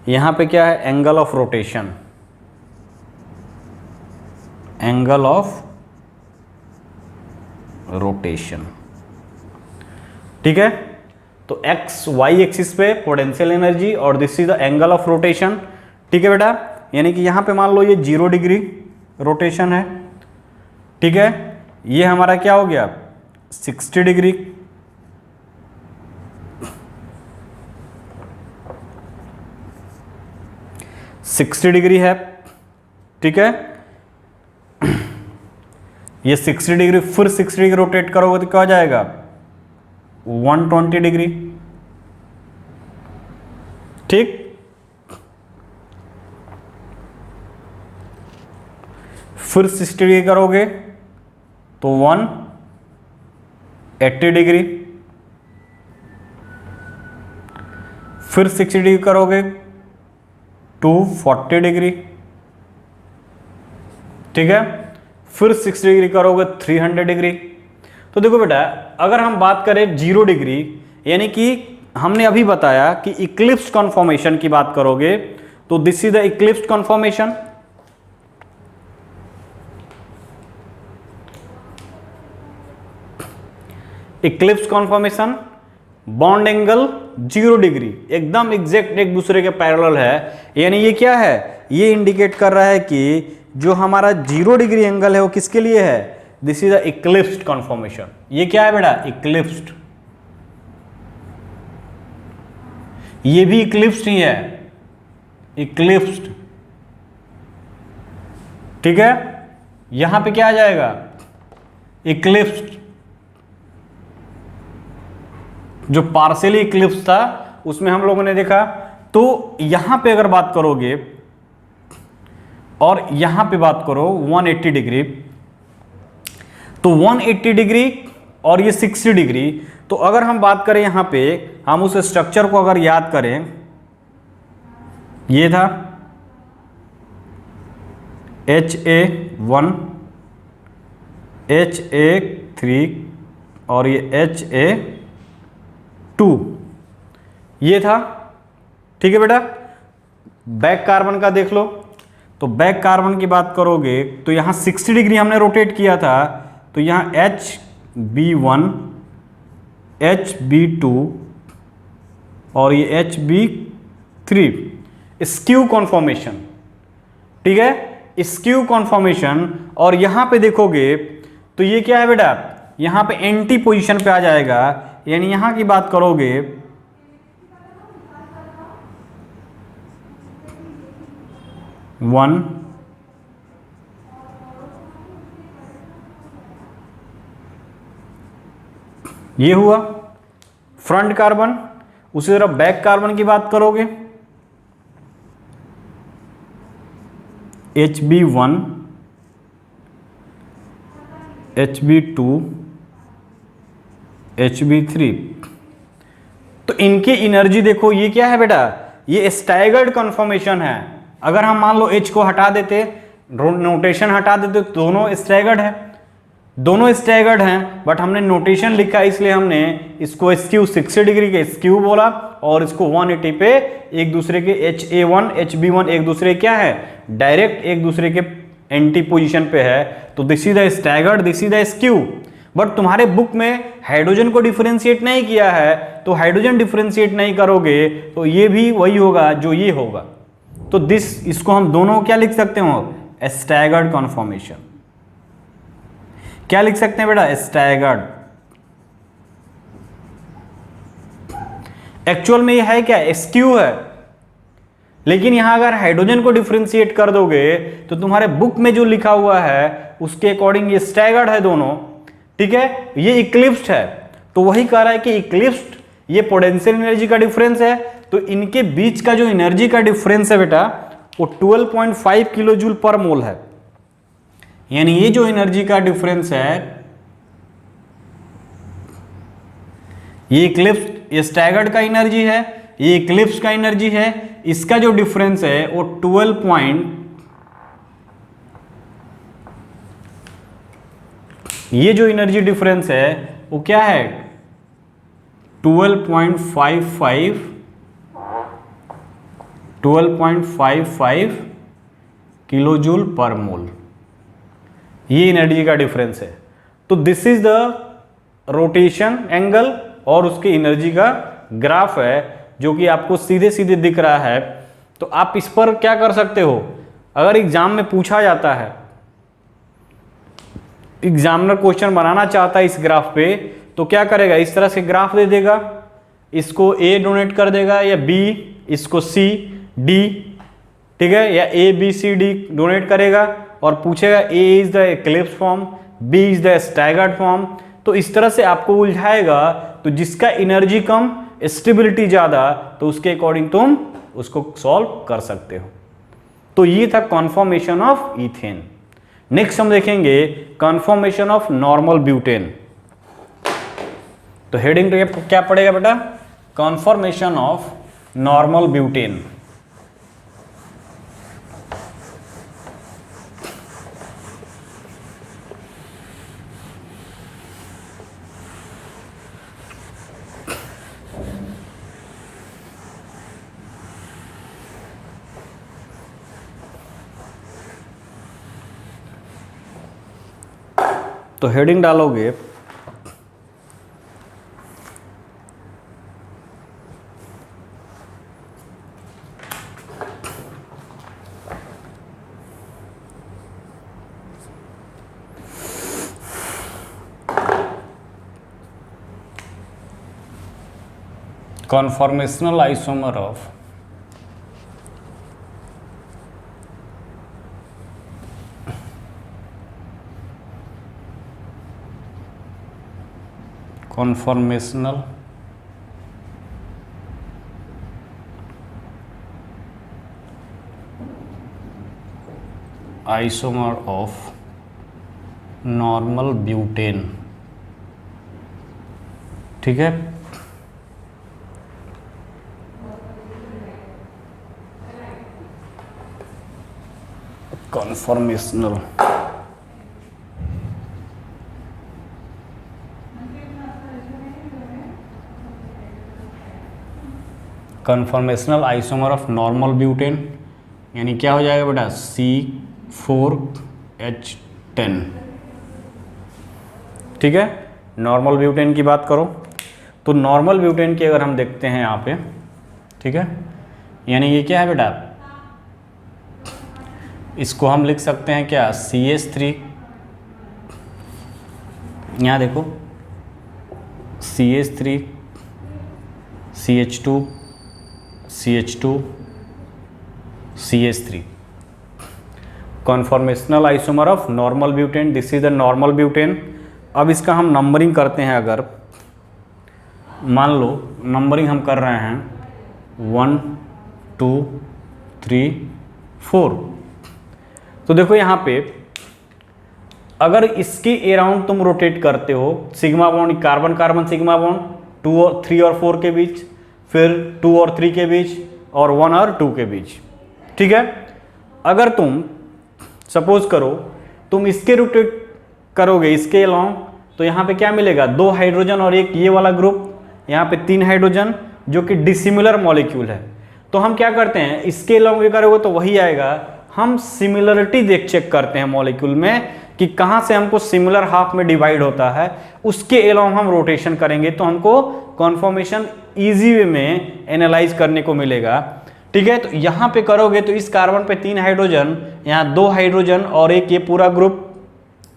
यहाँ पे क्या है, एंगल ऑफ रोटेशन, ठीक है। तो एक्स वाई एक्सिस पे पोटेंशियल एनर्जी और this is the angle of rotation. ठीक है बेटा, यानी कि यहाँ पे मान लो ये 0 डिग्री रोटेशन है, ठीक है, ये हमारा क्या हो गया 60 डिग्री, है, ठीक है। ये 60 डिग्री, फिर 60 डिग्री रोटेट करोगे तो क्या हो जाएगा 120 डिग्री। ठीक, फिर 60 डिग्री करोगे तो 180 डिग्री, फिर 60 डिग्री करोगे 240 डिग्री। ठीक है, फिर 60 डिग्री करोगे 300 डिग्री। तो देखो बेटा, अगर हम बात करें 0 डिग्री, यानी कि हमने अभी बताया कि इक्लिप्स कॉन्फॉर्मेशन की बात करोगे तो this is the eclipse conformation. Eclipse conformation, bond angle 0 degree, एकदम एग्जैक्ट एक दूसरे के पैरेलल है। यानी ये क्या है, ये इंडिकेट कर रहा है कि जो हमारा 0 डिग्री एंगल है वो किसके लिए है, this is the eclipsed conformation. ये क्या है बेटा, इक्लिप्स्ड। ये भी इक्लिप्स्ड ही है, इक्लिप्स्ड। ठीक है, यहां पे क्या आ जाएगा, इक्लिप्स्ड। जो पार्शियली इक्लिप्स था उसमें हम लोगों ने देखा। तो यहां पे अगर बात करोगे और यहां पे बात करो 180 डिग्री, तो 180 डिग्री और ये 60 डिग्री। तो अगर हम बात करें यहां पे, हम उस स्ट्रक्चर को अगर याद करें, ये था HA1, HA3 और ये HA2, ये था। ठीक है बेटा, बैक कार्बन का देख लो। तो बैक कार्बन की बात करोगे तो यहां 60 डिग्री हमने रोटेट किया था, तो यहां HB1, HB2 और ये HB3, स्क्यू कॉन्फॉर्मेशन। ठीक है, स्क्यू कॉन्फॉर्मेशन। और यहां पे देखोगे तो ये क्या है बेटा, यहां पे एंटी पोजीशन पे आ जाएगा। यानी यहां की बात करोगे 1, ये हुआ फ्रंट कार्बन। उसी तरह बैक कार्बन की बात करोगे, HB1, HB2, HB3। तो इनकी एनर्जी देखो, ये क्या है बेटा, ये स्टैगर्ड कन्फॉर्मेशन है। अगर हम मान लो H को हटा देते, नोटेशन हटा देते, तो दोनों स्टैगर्ड है, दोनों स्टैगर्ड हैं। बट हमने नोटेशन लिखा इसलिए हमने इसको स्क्यू 60 डिग्री के स्क्यू बोला और इसको 180 पे एक दूसरे के HA1, HB1 एक दूसरे क्या है, डायरेक्ट एक दूसरे के एंटी पोजीशन पे है। तो this is the staggered, this is the skew. But तुम्हारे बुक में हाइड्रोजन को डिफरेंशिएट नहीं किया है, तो हाइड्रोजन डिफरेंशिएट नहीं करोगे तो ये भी वही होगा जो ये होगा। तो इसको हम दोनों क्या लिख सकते हो, स्टैगर्ड कॉन्फॉर्मेशन। क्या लिख सकते हैं बेटा, स्टैगर्ड। एक्चुअल में ये है क्या, स्क्यू है। लेकिन यहां अगर हाइड्रोजन को डिफरेंशिएट कर दोगे तो तुम्हारे बुक में जो लिखा हुआ है उसके अकॉर्डिंग ये स्टैगर्ड है दोनों। ठीक है, ये इक्लिप्स्ड है। तो वही कह रहा है कि इक्लिप्स्ड, ये पोटेंशियल एनर्जी का डिफरेंस है। तो इनके बीच का जो एनर्जी का डिफरेंस है बेटा, वो 12.5 किलो जूल पर मोल है। यानी ये जो एनर्जी का डिफरेंस है, ये इक्लिप्स, ये स्टैगर्ड का एनर्जी है, ये इक्लिप्स का एनर्जी है। इसका जो डिफरेंस है वो ये जो एनर्जी डिफरेंस है वो क्या है, 12.55 किलो जूल पर मोल, ये एनर्जी का डिफरेंस है। तो this is the rotation angle और उसकी एनर्जी का ग्राफ है, जो कि आपको सीधे सीधे दिख रहा है। तो आप इस पर क्या कर सकते हो, अगर एग्जाम में पूछा जाता है, एग्जामिनर क्वेश्चन बनाना चाहता है इस ग्राफ पे, तो क्या करेगा, इस तरह से ग्राफ दे देगा, इसको A डोनेट कर देगा या B, इसको C, D, ठीक है, या A B C D donate करेगा और पूछेगा A is the eclipse form, B is the staggered form. तो इस तरह से आपको उलझाएगा, तो जिसका एनर्जी कम स्टेबिलिटी ज़्यादा, तो उसके अकॉर्डिंग तुम उसको सॉल्व कर सकते हो। तो ये था कॉन्फॉर्मेशन ऑफ ईथेन। नेक्स्ट हम देखेंगे कॉन्फॉर्मेशन ऑफ नॉर्मल ब्यूटेन। तो हेडिंग तो क्या पड़ेगा बेटा, कॉन्फॉर्मेशन ऑफ नॉर्मल ब्यूटेन। तो हेडिंग डालोगे conformational isomer of conformational isomer of normal butane। ठीक है, conformational conformational isomer of normal butane, यानी क्या हो जाएगा बेटा, C4H10। ठीक है, नॉर्मल ब्यूटेन की बात करो तो नॉर्मल ब्यूटेन की अगर हम देखते हैं यहाँ पे, ठीक है, यानी ये क्या है बेटा, इसको हम लिख सकते हैं क्या, CH3, यहाँ देखो CH3 CH2 CH2 CH3, conformational isomer of normal butane, this is the normal butane. अब इसका हम नंबरिंग करते हैं, अगर मान लो नंबरिंग हम कर रहे हैं 1 2 3 4, तो देखो यहाँ पे अगर इसके अराउंड तुम रोटेट करते हो, sigma bond carbon carbon sigma bond 2 और 3 और 4 के बीच, फिर 2 और 3 के बीच, और 1 और 2 के बीच। ठीक है, अगर तुम सपोज करो तुम इसके रोटेट करोगे इसके अलोंग, तो यहाँ पे क्या मिलेगा, 2 हाइड्रोजन और एक ये वाला ग्रुप, यहाँ पे 3 हाइड्रोजन जो कि डिसिमिलर मॉलिक्यूल है। तो हम क्या करते हैं, इसके अलोंग ये करोगे तो वही आएगा। हम सिमिलरिटी देख चेक करते हैं मॉलिक्यूल में कि कहाँ से हमको सिमिलर हाफ में डिवाइड होता है, उसके अलोंग हम रोटेशन करेंगे तो हमको कॉन्फॉर्मेशन इजी वे में एनालाइज करने को मिलेगा। ठीक है, तो यहाँ पे करोगे तो इस कार्बन पे 3 हाइड्रोजन, यहाँ 2 हाइड्रोजन और एक ये पूरा ग्रुप,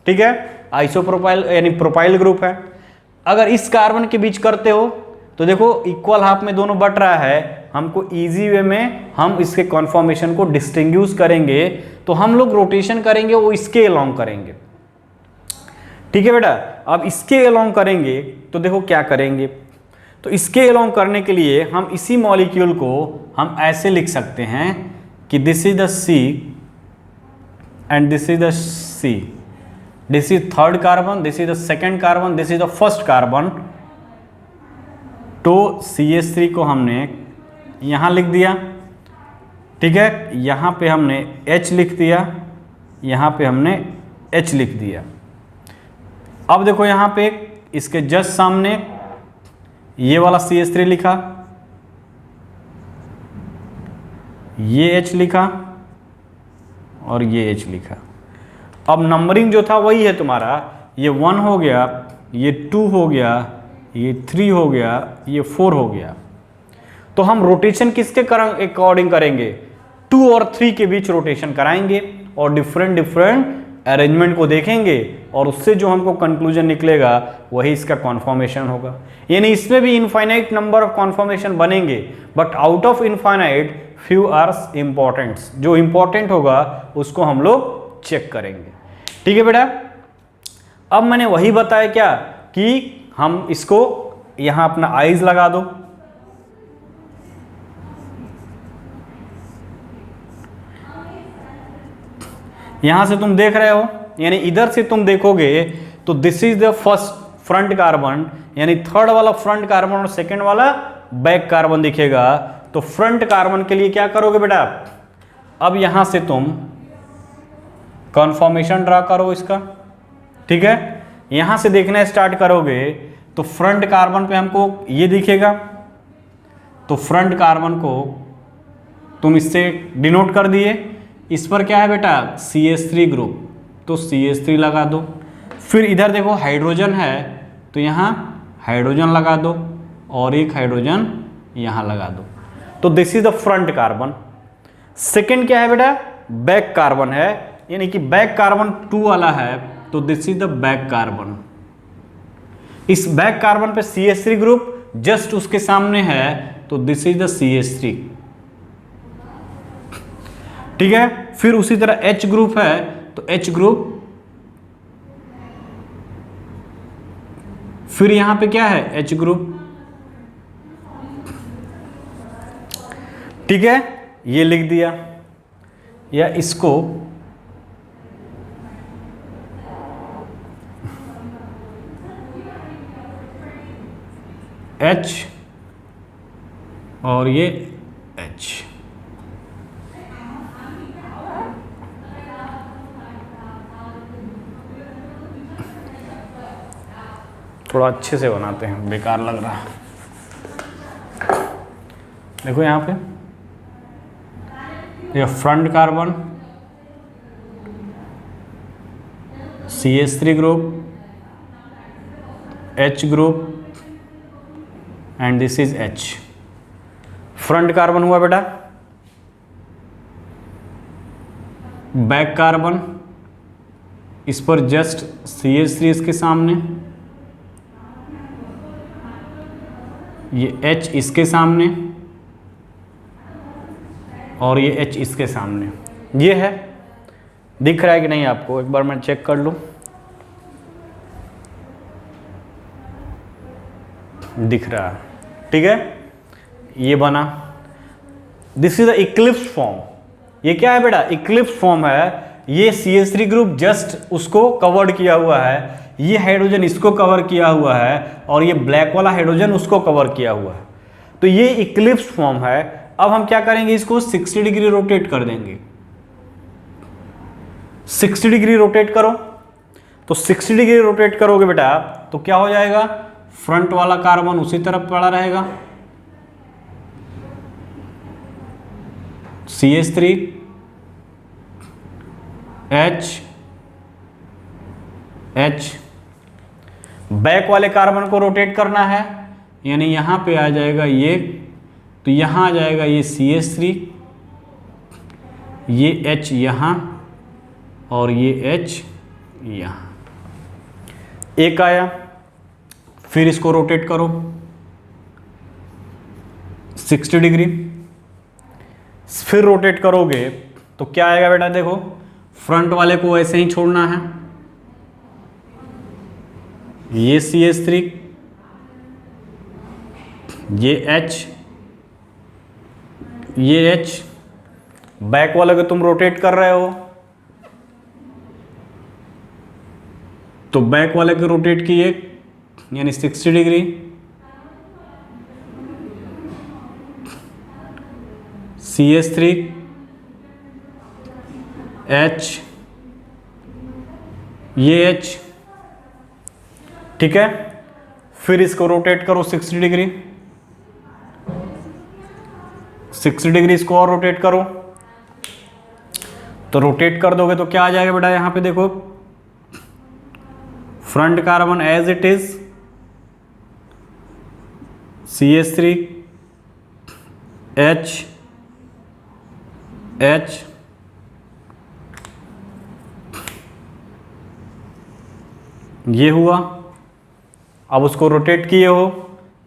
ठीक है, आइसोप्रोपाइल यानी प्रोपाइल ग्रुप है। अगर इस कार्बन के बीच करते हो तो देखो इक्वल हाफ में दोनों बट रहा है, हमको इजी वे में हम इसके कॉन्फॉर्मेशन को डिस्टिंग्विश करेंगे, तो हम लोग रोटेशन करेंगे वो इसके अलोंग करेंगे। ठीक है बेटा, अब इसके अलोंग करेंगे तो देखो क्या करेंगे, तो इसके अलोंग करने के लिए हम इसी मॉलिक्यूल को हम ऐसे लिख सकते हैं कि this is the C and this is the C, this is third carbon, this is the second carbon, this is the first carbon. तो CH3 को हमने यहाँ लिख दिया, ठीक है, यहाँ पे हमने H लिख दिया, यहाँ पे हमने H लिख दिया। अब देखो यहाँ पे इसके जस्ट सामने ये वाला CH3 लिखा, ये H लिखा और ये H लिखा। अब नंबरिंग जो था वही है तुम्हारा, ये 1 हो गया, ये 2 हो गया, ये 3 हो गया, ये 4 हो गया। तो हम रोटेशन किसके अकॉर्डिंग करेंगे, 2 और 3 के बीच रोटेशन कराएंगे और डिफरेंट अरेंजमेंट को देखेंगे और उससे जो हमको कंक्लूजन निकलेगा वही इसका कॉन्फॉर्मेशन होगा। यानी इसमें भी इनफाइनाइट नंबर ऑफ कॉन्फॉर्मेशन बनेंगे, but out of infinite few are important, जो इंपॉर्टेंट होगा उसको हम लोग चेक करेंगे। ठीक है बेटा, अब मैंने वही बताया क्या कि हम इसको यहां अपना आइज लगा दो, यहां से तुम देख रहे हो, यानी इधर से तुम देखोगे तो this is the first front carbon, यानी थर्ड वाला फ्रंट कार्बन और सेकंड वाला बैक कार्बन दिखेगा। तो फ्रंट कार्बन के लिए क्या करोगे बेटा, अब यहां से तुम कन्फर्मेशन ड्रा करो इसका, ठीक है। यहां से देखना स्टार्ट करोगे तो फ्रंट कार्बन पे हमको ये दिखेगा, तो फ्रंट कार्बन को तुम इससे डिनोट कर दिए। इस पर क्या है बेटा, CH3 ग्रुप, तो CH3 लगा दो। फिर इधर देखो हाइड्रोजन है, तो यहाँ हाइड्रोजन लगा दो और एक हाइड्रोजन यहाँ लगा दो। तो this is the front carbon. Second क्या है बेटा, बैक कार्बन है, यानी कि बैक कार्बन 2 वाला है, तो this is the back carbon. इस बैक कार्बन पे CH3 ग्रुप जस्ट उसके सामने है, तो दिस इज द CH3, ठीक है। फिर उसी तरह H ग्रुप है, तो H ग्रुप, फिर यहां पे क्या है, H ग्रुप, ठीक है। ये लिख दिया, या इसको H और ये H, थोड़ा अच्छे से बनाते हैं, बेकार लग रहा है। देखो यहाँ पे ये front carbon, CH3 group, H group and this is H। Front carbon हुआ बेटा, बैक कार्बन, इस पर जस्ट CH3 इसके सामने, ये H इसके सामने और ये H इसके सामने। ये है, दिख रहा है कि नहीं आपको, एक बार मैं चेक कर लूं। दिख रहा है, ठीक है। ये बना, this is the eclipse form. ये क्या है बेटा, इक्लिप्स फॉर्म है। ये CH3 ग्रुप जस्ट उसको कवर्ड किया हुआ है, ये हाइड्रोजन इसको कवर किया हुआ है और ये ब्लैक वाला हाइड्रोजन उसको कवर किया हुआ है। तो ये इक्लिप्स फॉर्म है। अब हम क्या करेंगे, इसको 60 डिग्री रोटेट कर देंगे। 60 डिग्री रोटेट करो, तो 60 डिग्री रोटेट करोगे बेटा तो क्या हो जाएगा, फ्रंट वाला कार्बन उसी तरफ पड़ा रहेगा, CH3 H। बैक वाले कार्बन को रोटेट करना है, यानी यहां पे आ जाएगा ये, तो यहां आ जाएगा ये CH3, ये H यहां और ये H यहां, एक आया। फिर इसको रोटेट करो 60 डिग्री, फिर रोटेट करोगे तो क्या आएगा बेटा, देखो फ्रंट वाले को ऐसे ही छोड़ना है, ये CH3, ये H, ये H। बैक वाले को तुम रोटेट कर रहे हो, तो बैक वाले को रोटेट किए, यानी 60 डिग्री, CH3 H, ये H, ठीक है। फिर इसको रोटेट करो 60 डिग्री, 60 डिग्री इसको और रोटेट करो, तो रोटेट कर दोगे तो क्या आ जाएगा बेटा, यहां पे देखो front carbon as it is, CH3 H H, ये हुआ। अब उसको रोटेट किए हो,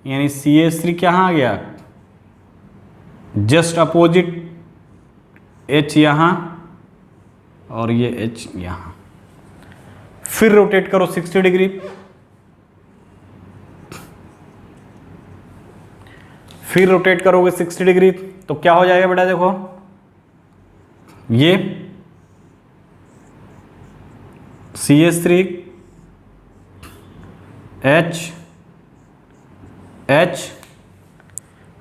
यानी CH3 कहाँ आ गया, जस्ट अपोजिट H यहाँ और ये H यहाँ। फिर रोटेट करो 60 डिग्री, फिर रोटेट करोगे 60 डिग्री, तो क्या हो जाएगा बेटा, देखो ये CH3 H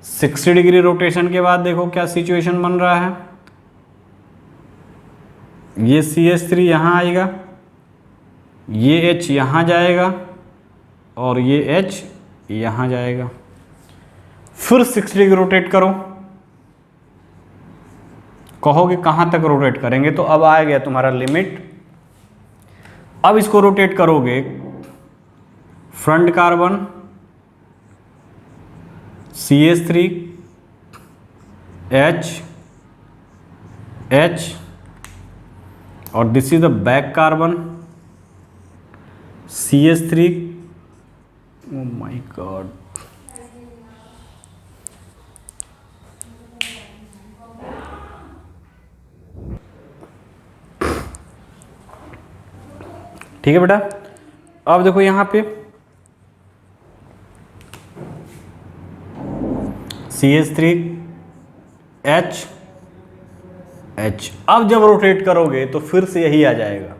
60 डिग्री रोटेशन के बाद देखो क्या सिचुएशन बन रहा है, ये CH3 यहाँ आएगा, ये H यहाँ जाएगा और ये H यहाँ जाएगा, फिर 60 डिग्री रोटेट करो। कहोगे कहाँ तक रोटेट करेंगे, तो अब आ गया तुम्हारा लिमिट। अब इसको रोटेट करोगे, फ्रंट कार्बन CH3 H और this is the back carbon CH3, oh my God, ठीक है बेटा। अब देखो यहां पे CH3 H अब जब रोटेट करोगे तो फिर से यही आ जाएगा,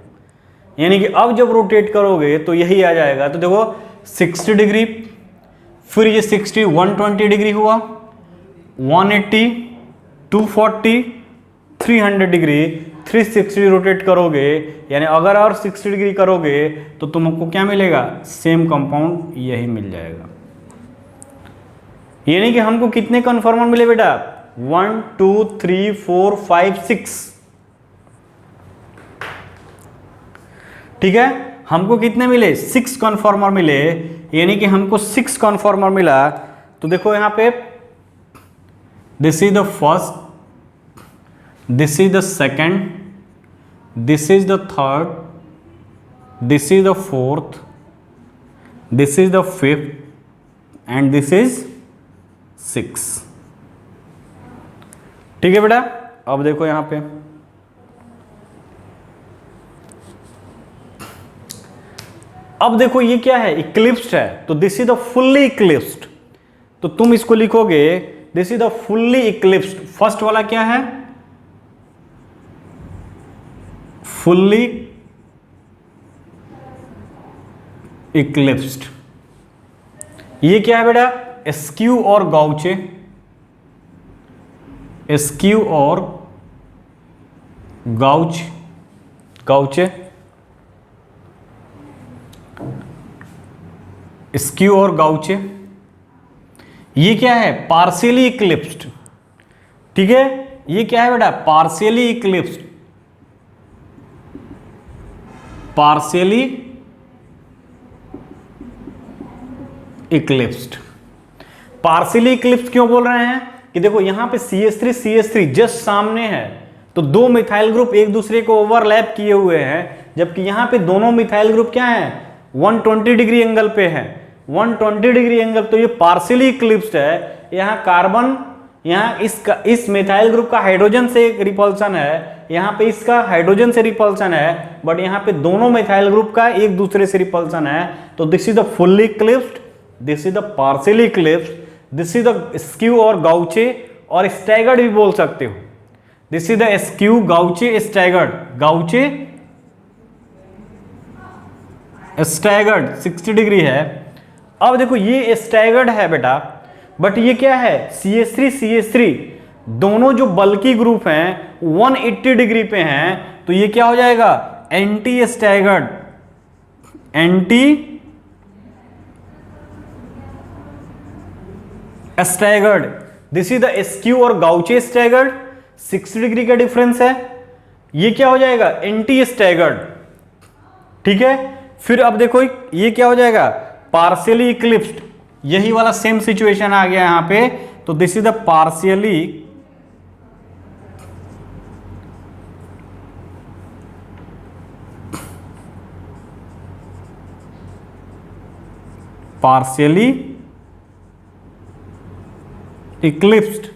यानी कि अब जब रोटेट करोगे तो यही आ जाएगा। तो देखो 60 डिग्री, फिर ये 60 120 डिग्री हुआ, 180 240 300 डिग्री, 360 रोटेट करोगे, यानी अगर और 60 डिग्री करोगे तो तुमको क्या मिलेगा, सेम कंपाउंड यही मिल जाएगा। यानी कि हमको कितने कन्फर्मर मिले बेटा, 1 2 3 4 5 6, ठीक है। हमको कितने मिले, 6 कन्फर्मर मिले, यानी कि हमको 6 कन्फर्मर मिला। तो देखो यहां पे this is the first, this is the second, this is the third, this is the fourth, this is the fifth and this is 6, ठीक है बेटा। अब देखो यहां पे अब देखो ये क्या है, इक्लिप्स्ड है, तो this is the fully eclipsed, तो तुम इसको लिखोगे this is the fully eclipsed. First वाला क्या है, फुल्ली इक्लिप्स्ड। ये क्या है बेटा, एस्क्यू और गाउचे, एस्क्यू और गाउचे, एस्क्यू और गाउचे। ये क्या है, पार्शियली इक्लिप्स्ड, ठीक है। ये क्या है बेटा, partially eclipsed, partially eclipsed. Partially eclipsed क्यों बोल रहे हैं कि देखो यहां पे CH3 जस्ट सामने है, तो दो मिथाइल ग्रुप एक दूसरे को ओवरलैप किए हुए हैं, जबकि यहां पे दोनों मिथाइल ग्रुप क्या है, 120 डिग्री एंगल पे है, 120 डिग्री एंगल, तो ये पार्शियली इक्लिप्स्ड है। यहां कार्बन, यहां इस मिथाइल ग्रुप का हाइड्रोजन से रिपल्सन है, यहां पे इसका हाइड्रोजन से रिपल्सन है, बट यहां पे दोनों मिथाइल ग्रुप का एक दूसरे से रिपल्सन है। तो this is the fully eclipsed, this is the partially eclipsed, this is the skew और गाउचे और स्टैगर्ड भी बोल सकते हो। This is the skew gauche staggered, gauche staggered 60 degree है। अब देखो ये स्टैगर्ड है बेटा, बट ये क्या है, CH3 दोनों जो बल्की ग्रुप हैं 180 डिग्री पे हैं, तो ये क्या हो जाएगा, anti staggered, anti staggered. This is the askew और गाउचे स्टैगर्ड, 60 डिग्री का डिफरेंस है। ये क्या हो जाएगा, एंटी स्टैगर्ड, ठीक है। फिर अब देखो ये क्या हो जाएगा, पार्शियली इक्लिप्स्ड, यही वाला सेम सिचुएशन आ गया यहां पे। तो this is the partially eclipsed.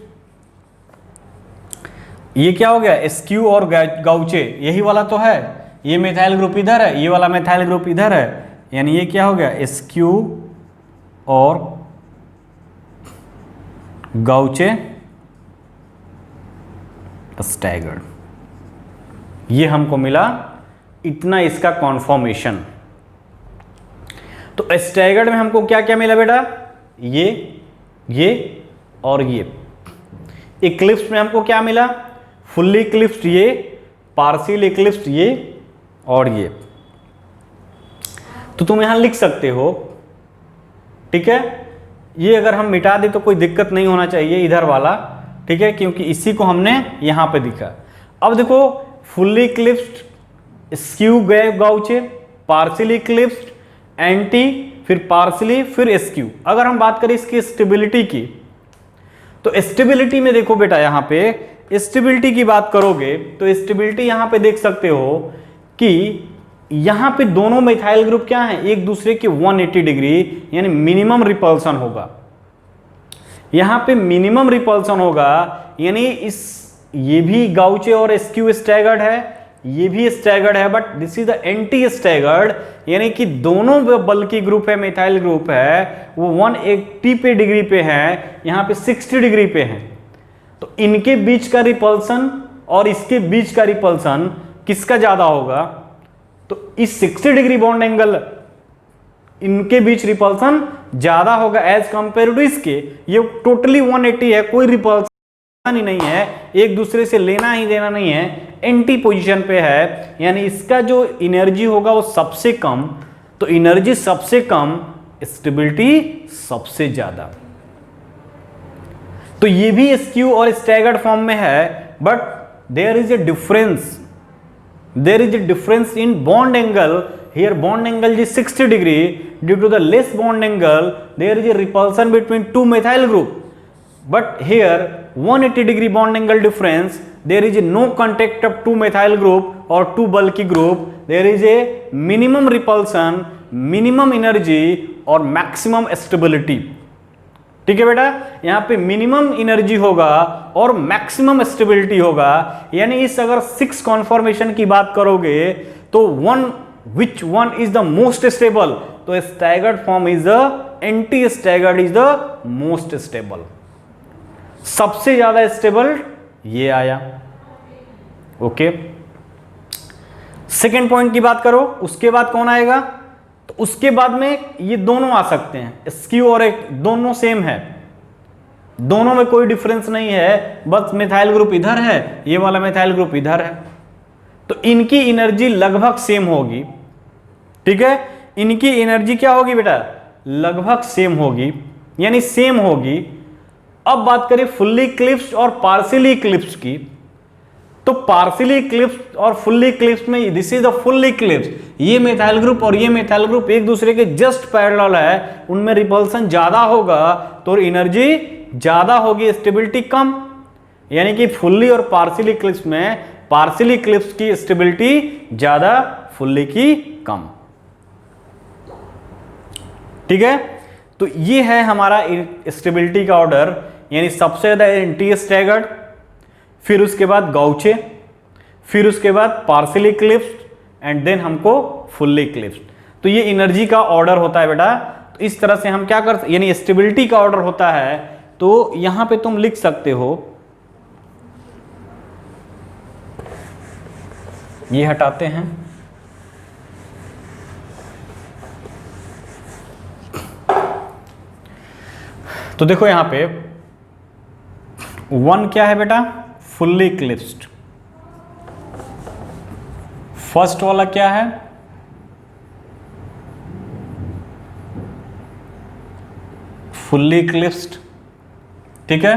ये क्या हो गया, एस्क्यू और गाउचे, यही वाला तो है, ये मिथाइल ग्रुप इधर है, ये वाला मिथाइल ग्रुप इधर है, यानी ये क्या हो गया एसक्यू और गाउचे स्टैगर्ड, ये हमको मिला इतना इसका कॉन्फॉर्मेशन। तो स्टैगर्ड में हमको क्या क्या मिला बेटा, ये और ये। इक्लिप्स में हमको क्या मिला, फुल्ली इक्लिप्स्ड ये, पार्शियल इक्लिप्स्ड ये और ये। तो तुम यहां लिख सकते हो, ठीक है, ये अगर हम मिटा दें तो कोई दिक्कत नहीं होना चाहिए इधर वाला, ठीक है, क्योंकि इसी को हमने यहां पे दिखा। अब देखो fully eclipsed skew gauche, partially eclipsed anti, फिर पार्शियली, फिर एसक्यू। अगर हम बात करें इसकी स्टेबिलिटी की, तो स्टेबिलिटी में देखो बेटा, यहां पे स्टेबिलिटी की बात करोगे तो स्टेबिलिटी यहां पे देख सकते हो कि यहां पे दोनों मिथाइल ग्रुप क्या हैं, एक दूसरे के 180 डिग्री, यानी मिनिमम रिपल्सन होगा। यहां पे मिनिमम रिपल्सन होगा, यानी ये भी गाउचे और एसक्यू स्टैगर्ड है, ये भी स्टैगर्ड है, but this is the anti staggered, यानी कि दोनों बल्कि ग्रुप है, मिथाइल ग्रुप है, वो 180 पे डिग्री पे है, यहां पे 60 डिग्री पे है। तो इनके बीच का रिपल्सन और इसके बीच का रिपल्सन किसका ज्यादा होगा, तो इस 60 डिग्री बॉन्ड एंगल इनके बीच रिपल्सन ज्यादा होगा एज कंपेयर टू इसके। ये टोटली 180 है, कोई रिपल्सन ही नहीं है, एक दूसरे से लेना ही देना नहीं है, एंटी पोजीशन पे है, यानी इसका जो एनर्जी होगा वो सबसे कम। तो एनर्जी सबसे कम, स्टेबिलिटी सबसे ज्यादा। तो ये भी एसक्यू और स्टैगर्ड फॉर्म में है, but there is a difference, there is a difference in bond angle. Here bond angle is 60 degree. Due to the less bond angle, there is a repulsion between two methyl group. But here 180 degree bond angle difference, there is no contact of two methyl group or two bulky group. There is a minimum repulsion, minimum energy और maximum stability. ठीक है बेटा, यहां पे minimum energy होगा और maximum stability होगा, यानी इस अगर 6 कॉन्फॉर्मेशन की बात करोगे तो which one is the most stable, तो staggered form is the anti staggered is the most stable, सबसे ज्यादा स्टेबल ये आया। ओके, सेकेंड पॉइंट की बात करो, उसके बाद कौन आएगा, तो उसके बाद में ये दोनों आ सकते हैं, एसक्यू और एक दोनों सेम है, दोनों में कोई डिफरेंस नहीं है, बस मिथाइल ग्रुप इधर है, ये वाला मिथाइल ग्रुप इधर है, तो इनकी एनर्जी लगभग सेम होगी। ठीक है, इनकी एनर्जी क्या होगी बेटा, लगभग सेम होगी, यानी सेम होगी। अब बात करें फुल्ली इक्लिप्स्ड और पार्शियली इक्लिप्स्ड की, तो पार्शियली इक्लिप्स्ड और फुल्ली इक्लिप्स्ड में this is the fully eclipsed, ये मिथाइल ग्रुप और ये मिथाइल ग्रुप एक दूसरे के जस्ट पैरेलल है, उनमें रिपल्सन ज्यादा होगा तो एनर्जी ज्यादा होगी, स्टेबिलिटी कम, यानी कि फुल्ली और पार्शियली इक्लिप्स्ड में पार्शियली इक्लिप्स्ड की स्टेबिलिटी ज्यादा, फुल्ली की कम। ठीक है, तो ये है हमारा स्टेबिलिटी का ऑर्डर, यानी सबसे ज्यादा एंटी स्टैगर्ड, फिर उसके बाद गाउचे, फिर उसके बाद पार्शियली इक्लिप्स्ड एंड देन हमको फुल्ली इक्लिप्स्ड। तो ये एनर्जी का ऑर्डर होता है बेटा। तो इस तरह से हम क्या कर, यानी स्टेबिलिटी का ऑर्डर होता है। तो यहां पे तुम लिख सकते हो, ये हटाते हैं, तो देखो यहां पे 1 क्या है बेटा, फुल्ली इक्लिप्स्ड। फर्स्ट वाला क्या है, फुल्ली इक्लिप्स्ड। ठीक है,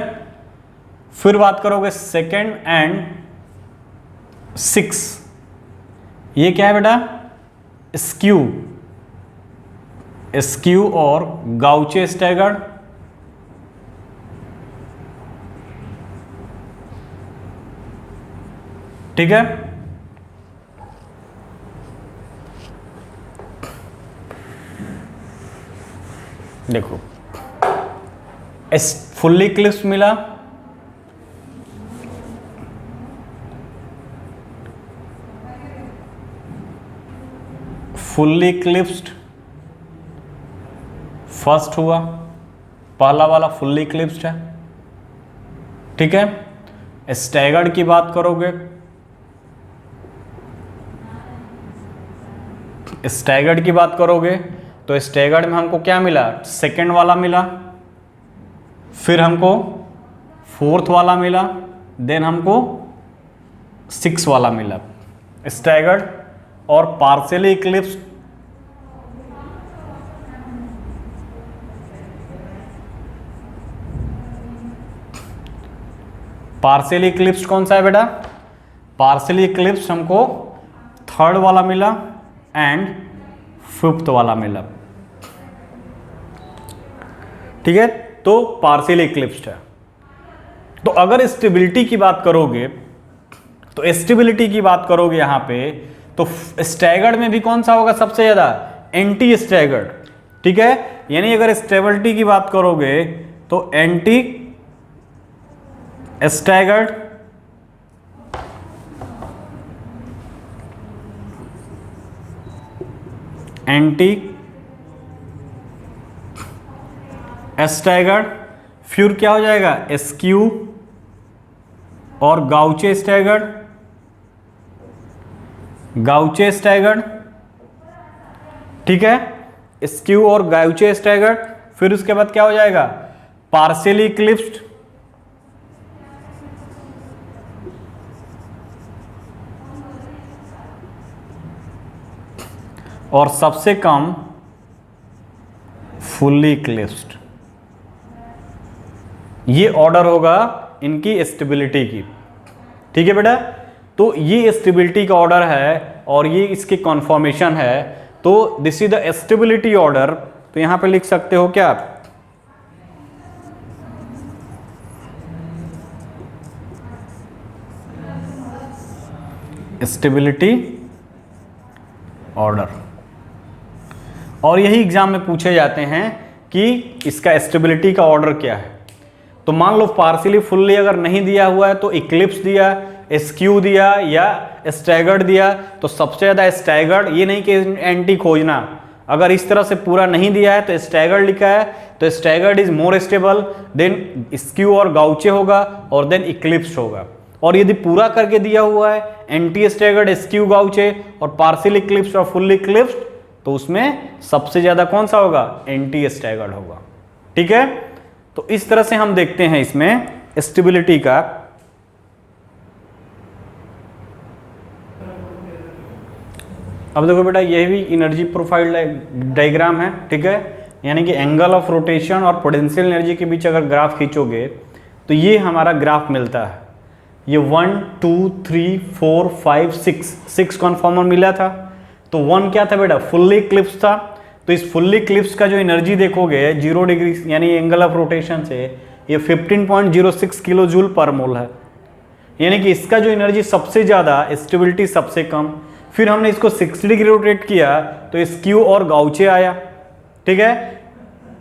फिर बात करोगे सेकेंड एंड 6, ये क्या है बेटा, स्क्यू, स्क्यू और गाउचे स्टैगर्ड। ठीक है, देखो फुल्ली इक्लिप्स्ड मिला, फुल्ली इक्लिप्स्ड फर्स्ट हुआ, पहला वाला फुल्ली इक्लिप्स्ड है, ठीक है। स्टैगर्ड की बात करोगे, स्टैगर्ड की बात करोगे तो स्टैगर्ड में हमको क्या मिला, सेकंड वाला मिला, फिर हमको फोर्थ वाला मिला, देन हमको सिक्स वाला मिला। स्टैगर्ड और पार्शियली इक्लिप्स्ड, पार्शियली इक्लिप्स्ड कौन सा है बेटा, पार्शियली इक्लिप्स्ड हमको थर्ड वाला मिला एंड फिफ्थ वाला मिला, ठीक है। तो पार्शियली इक्लिप्स्ड है। तो अगर स्टेबिलिटी की बात करोगे, तो स्टेबिलिटी की बात करोगे यहां पे, तो स्टैगर्ड में भी कौन सा होगा सबसे ज्यादा, एंटी स्टैगर्ड, ठीक है। यानी अगर स्टेबिलिटी की बात करोगे तो एंटी स्टैगर्ड, एंटी स्टैगर्ड, फिर क्या हो जाएगा, स्क्यू और गाउचे स्टैगर्ड, गाउचे स्टैगर्ड, ठीक है, स्क्यू और गाउचे स्टैगर्ड। फिर उसके बाद क्या हो जाएगा, पार्शियली इक्लिप्स्ड, और सबसे कम फुल्ली इक्लिप्स्ड। ये ऑर्डर होगा इनकी स्टेबिलिटी की, ठीक है बेटा। तो ये स्टेबिलिटी का ऑर्डर है और ये इसकी कॉन्फॉर्मेशन है। तो this is the stability order. तो यहां पे लिख सकते हो क्या, स्टेबिलिटी ऑर्डर। और यही एग्जाम में पूछे जाते हैं कि इसका स्टेबिलिटी का ऑर्डर क्या है। तो मान लो पार्शियली फुल्ली अगर नहीं दिया हुआ है तो इक्लिप्स दिया, स्क्यू दिया या स्टैगर्ड दिया, तो सबसे ज़्यादा स्टैगर्ड, ये नहीं कि एंटी खोजना। अगर इस तरह से पूरा नहीं दिया है तो स्टैगर्ड लिखा है तो staggered is more stable, then skew और गाउचे होगा और देन इक्लिप्स होगा। और यदि पूरा करके दिया हुआ है एंटी स्टैगर्ड, स्क्यू, गाउचे और पार्शियल इक्लिप्स और फुल्ली इक्लिप्स, तो उसमें सबसे ज़्यादा कौन सा होगा, एंटी स्टैगर्ड होगा, ठीक है। तो इस तरह से हम देखते हैं इसमें स्टेबिलिटी का। अब देखो बेटा, यह भी एनर्जी प्रोफाइल डायग्राम है, ठीक है। यानी कि एंगल ऑफ रोटेशन और पोटेंशियल एनर्जी के बीच अगर ग्राफ खींचोगे तो ये हमारा ग्राफ मिलता है। ये 1 2 3 4 5 6 कॉन्फॉर्मर मिला था। तो 1 क्या था बेटा, फुल्ली इक्लिप्स था। तो इस फुल्ली इक्लिप्स का जो एनर्जी देखोगे 0 डिग्री यानी एंगल ऑफ रोटेशन से, ये 15.06 किलो जूल पर मोल है। यानी कि इसका जो एनर्जी सबसे ज़्यादा, स्टेबिलिटी सबसे कम। फिर हमने इसको 60 डिग्री रोटेट किया तो स्क्यू और गाउचे आया, ठीक है,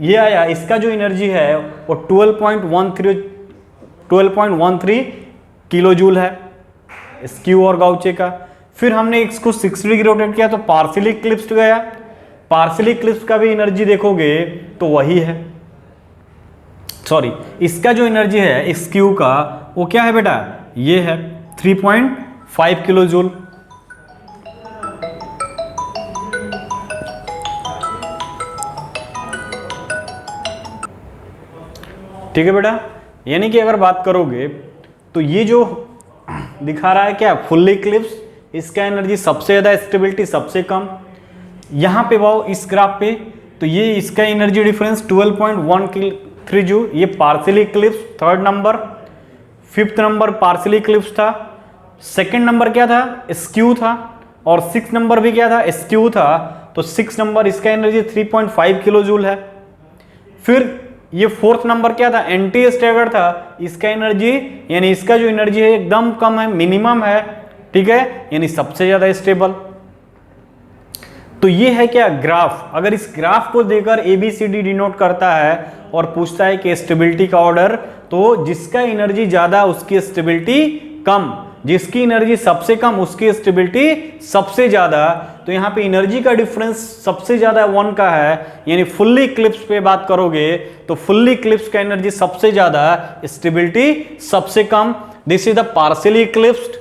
ये आया। इसका जो एनर्जी है वो 12.13 किलो जूल है स्क्यू और गाउचे का। फिर हमने इसको 60 डिग्री रोटेट किया तो पार्शियली इक्लिप्स्ड गया। पार्शियली इक्लिप्स का भी एनर्जी देखोगे तो वही है, सॉरी, इसका जो एनर्जी है स्क्यू का वो क्या है बेटा, ये है 3.5 किलो जूल। ठीक है बेटा। यानी कि अगर बात करोगे तो ये जो दिखा रहा है क्या, फुल्ली इक्लिप्स, इसका एनर्जी सबसे ज़्यादा, स्टेबिलिटी सबसे कम। यहाँ पे वाओ इस ग्राफ पे तो ये इसका एनर्जी डिफरेंस 12.13 जूल। ये partially Eclipse third number, fifth number partially Eclipse था, सेकंड नंबर क्या था, स्क्यू था, और सिक्स नंबर भी क्या था, स्क्यू था। तो सिक्स नंबर इसका एनर्जी 3.5 किलो जूल है। फिर ये फोर्थ नंबर क्या था, एंटी स्टैगर्ड था, इसका एनर्जी यानी इसका जो एनर्जी है एकदम कम है, मिनिमम है, ठीक है, यानी सबसे ज्यादा स्टेबल। तो ये है क्या, ग्राफ। अगर इस ग्राफ को देकर ABCD डिनोट करता है और पूछता है कि स्टेबिलिटी का ऑर्डर, तो जिसका एनर्जी ज्यादा उसकी स्टेबिलिटी कम। जिसकी एनर्जी सबसे कम उसकी स्टेबिलिटी सबसे ज्यादा। तो यहाँ पे एनर्जी का डिफरेंस सबसे ज्यादा 1 का है, यानी फुल्ली इक्लिप्स पे बात करोगे तो फुल्ली इक्लिप्स का एनर्जी सबसे ज्यादा, स्टेबिलिटी सबसे कम। This is the partially eclipsed.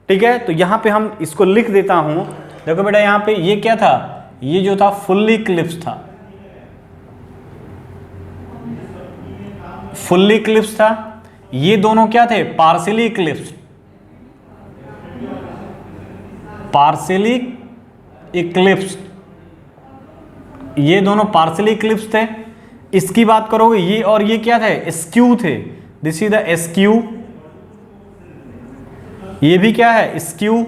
ठीक है, तो यहाँ पे हम इसको लिख देता हूं। देखो बेटा यहाँ पे ये क्या था, ये जो था फुल्ली इक्लिप्स था, फुल्ली इक्लिप्स था। ये दोनों क्या थे, पार्शियली इक्लिप्स्ड, पार्शियली इक्लिप्स्ड, ये दोनों पार्शियली इक्लिप्स्ड थे। इसकी बात करोगे ये और ये क्या थे, स्क्यू थे। दिस इज द स्क्यू, ये भी क्या है, स्क्यू,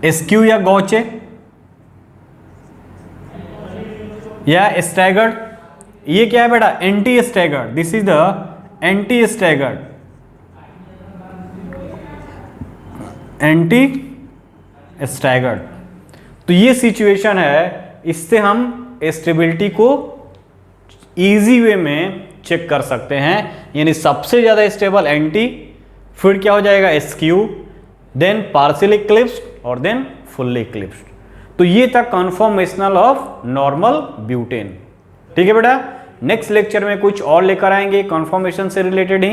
स्क्यू या गौचे या स्टैगर्ड। ये क्या है बेटा, anti staggered. This is the anti staggered, anti staggered. तो ये सिचुएशन है, इससे हम स्टेबिलिटी को इजी वे में चेक कर सकते हैं। यानी सबसे ज्यादा स्टेबल एंटी, फिर क्या हो जाएगा स्क्यू, देन पार्शियली इक्लिप्स्ड और देन फुल्ली इक्लिप्स्ड। तो ये था कन्फॉर्मेशनल ऑफ नॉर्मल ब्यूटेन। ठीक है बेटा, नेक्स्ट लेक्चर में कुछ और लेकर आएंगे कन्फॉर्मेशन से रिलेटेड ही,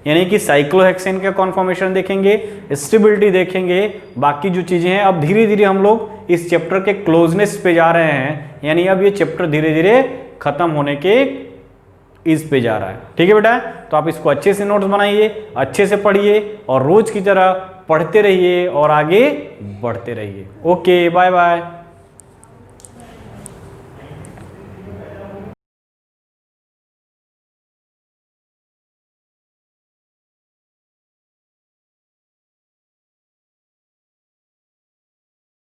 यानी कि साइक्लोहेक्सेन का कन्फॉर्मेशन देखेंगे, स्टेबिलिटी देखेंगे, बाकी जो चीजें हैं। अब धीरे धीरे हम लोग इस चैप्टर के क्लोजनेस पे जा रहे हैं, यानी अब ये चैप्टर धीरे धीरे खत्म होने के इस पे जा रहा है। ठीक है बेटा, तो आप इसको अच्छे से नोट्स बनाइए, अच्छे से पढ़िए और रोज की तरह पढ़ते रहिए और आगे बढ़ते रहिए। Okay, bye bye.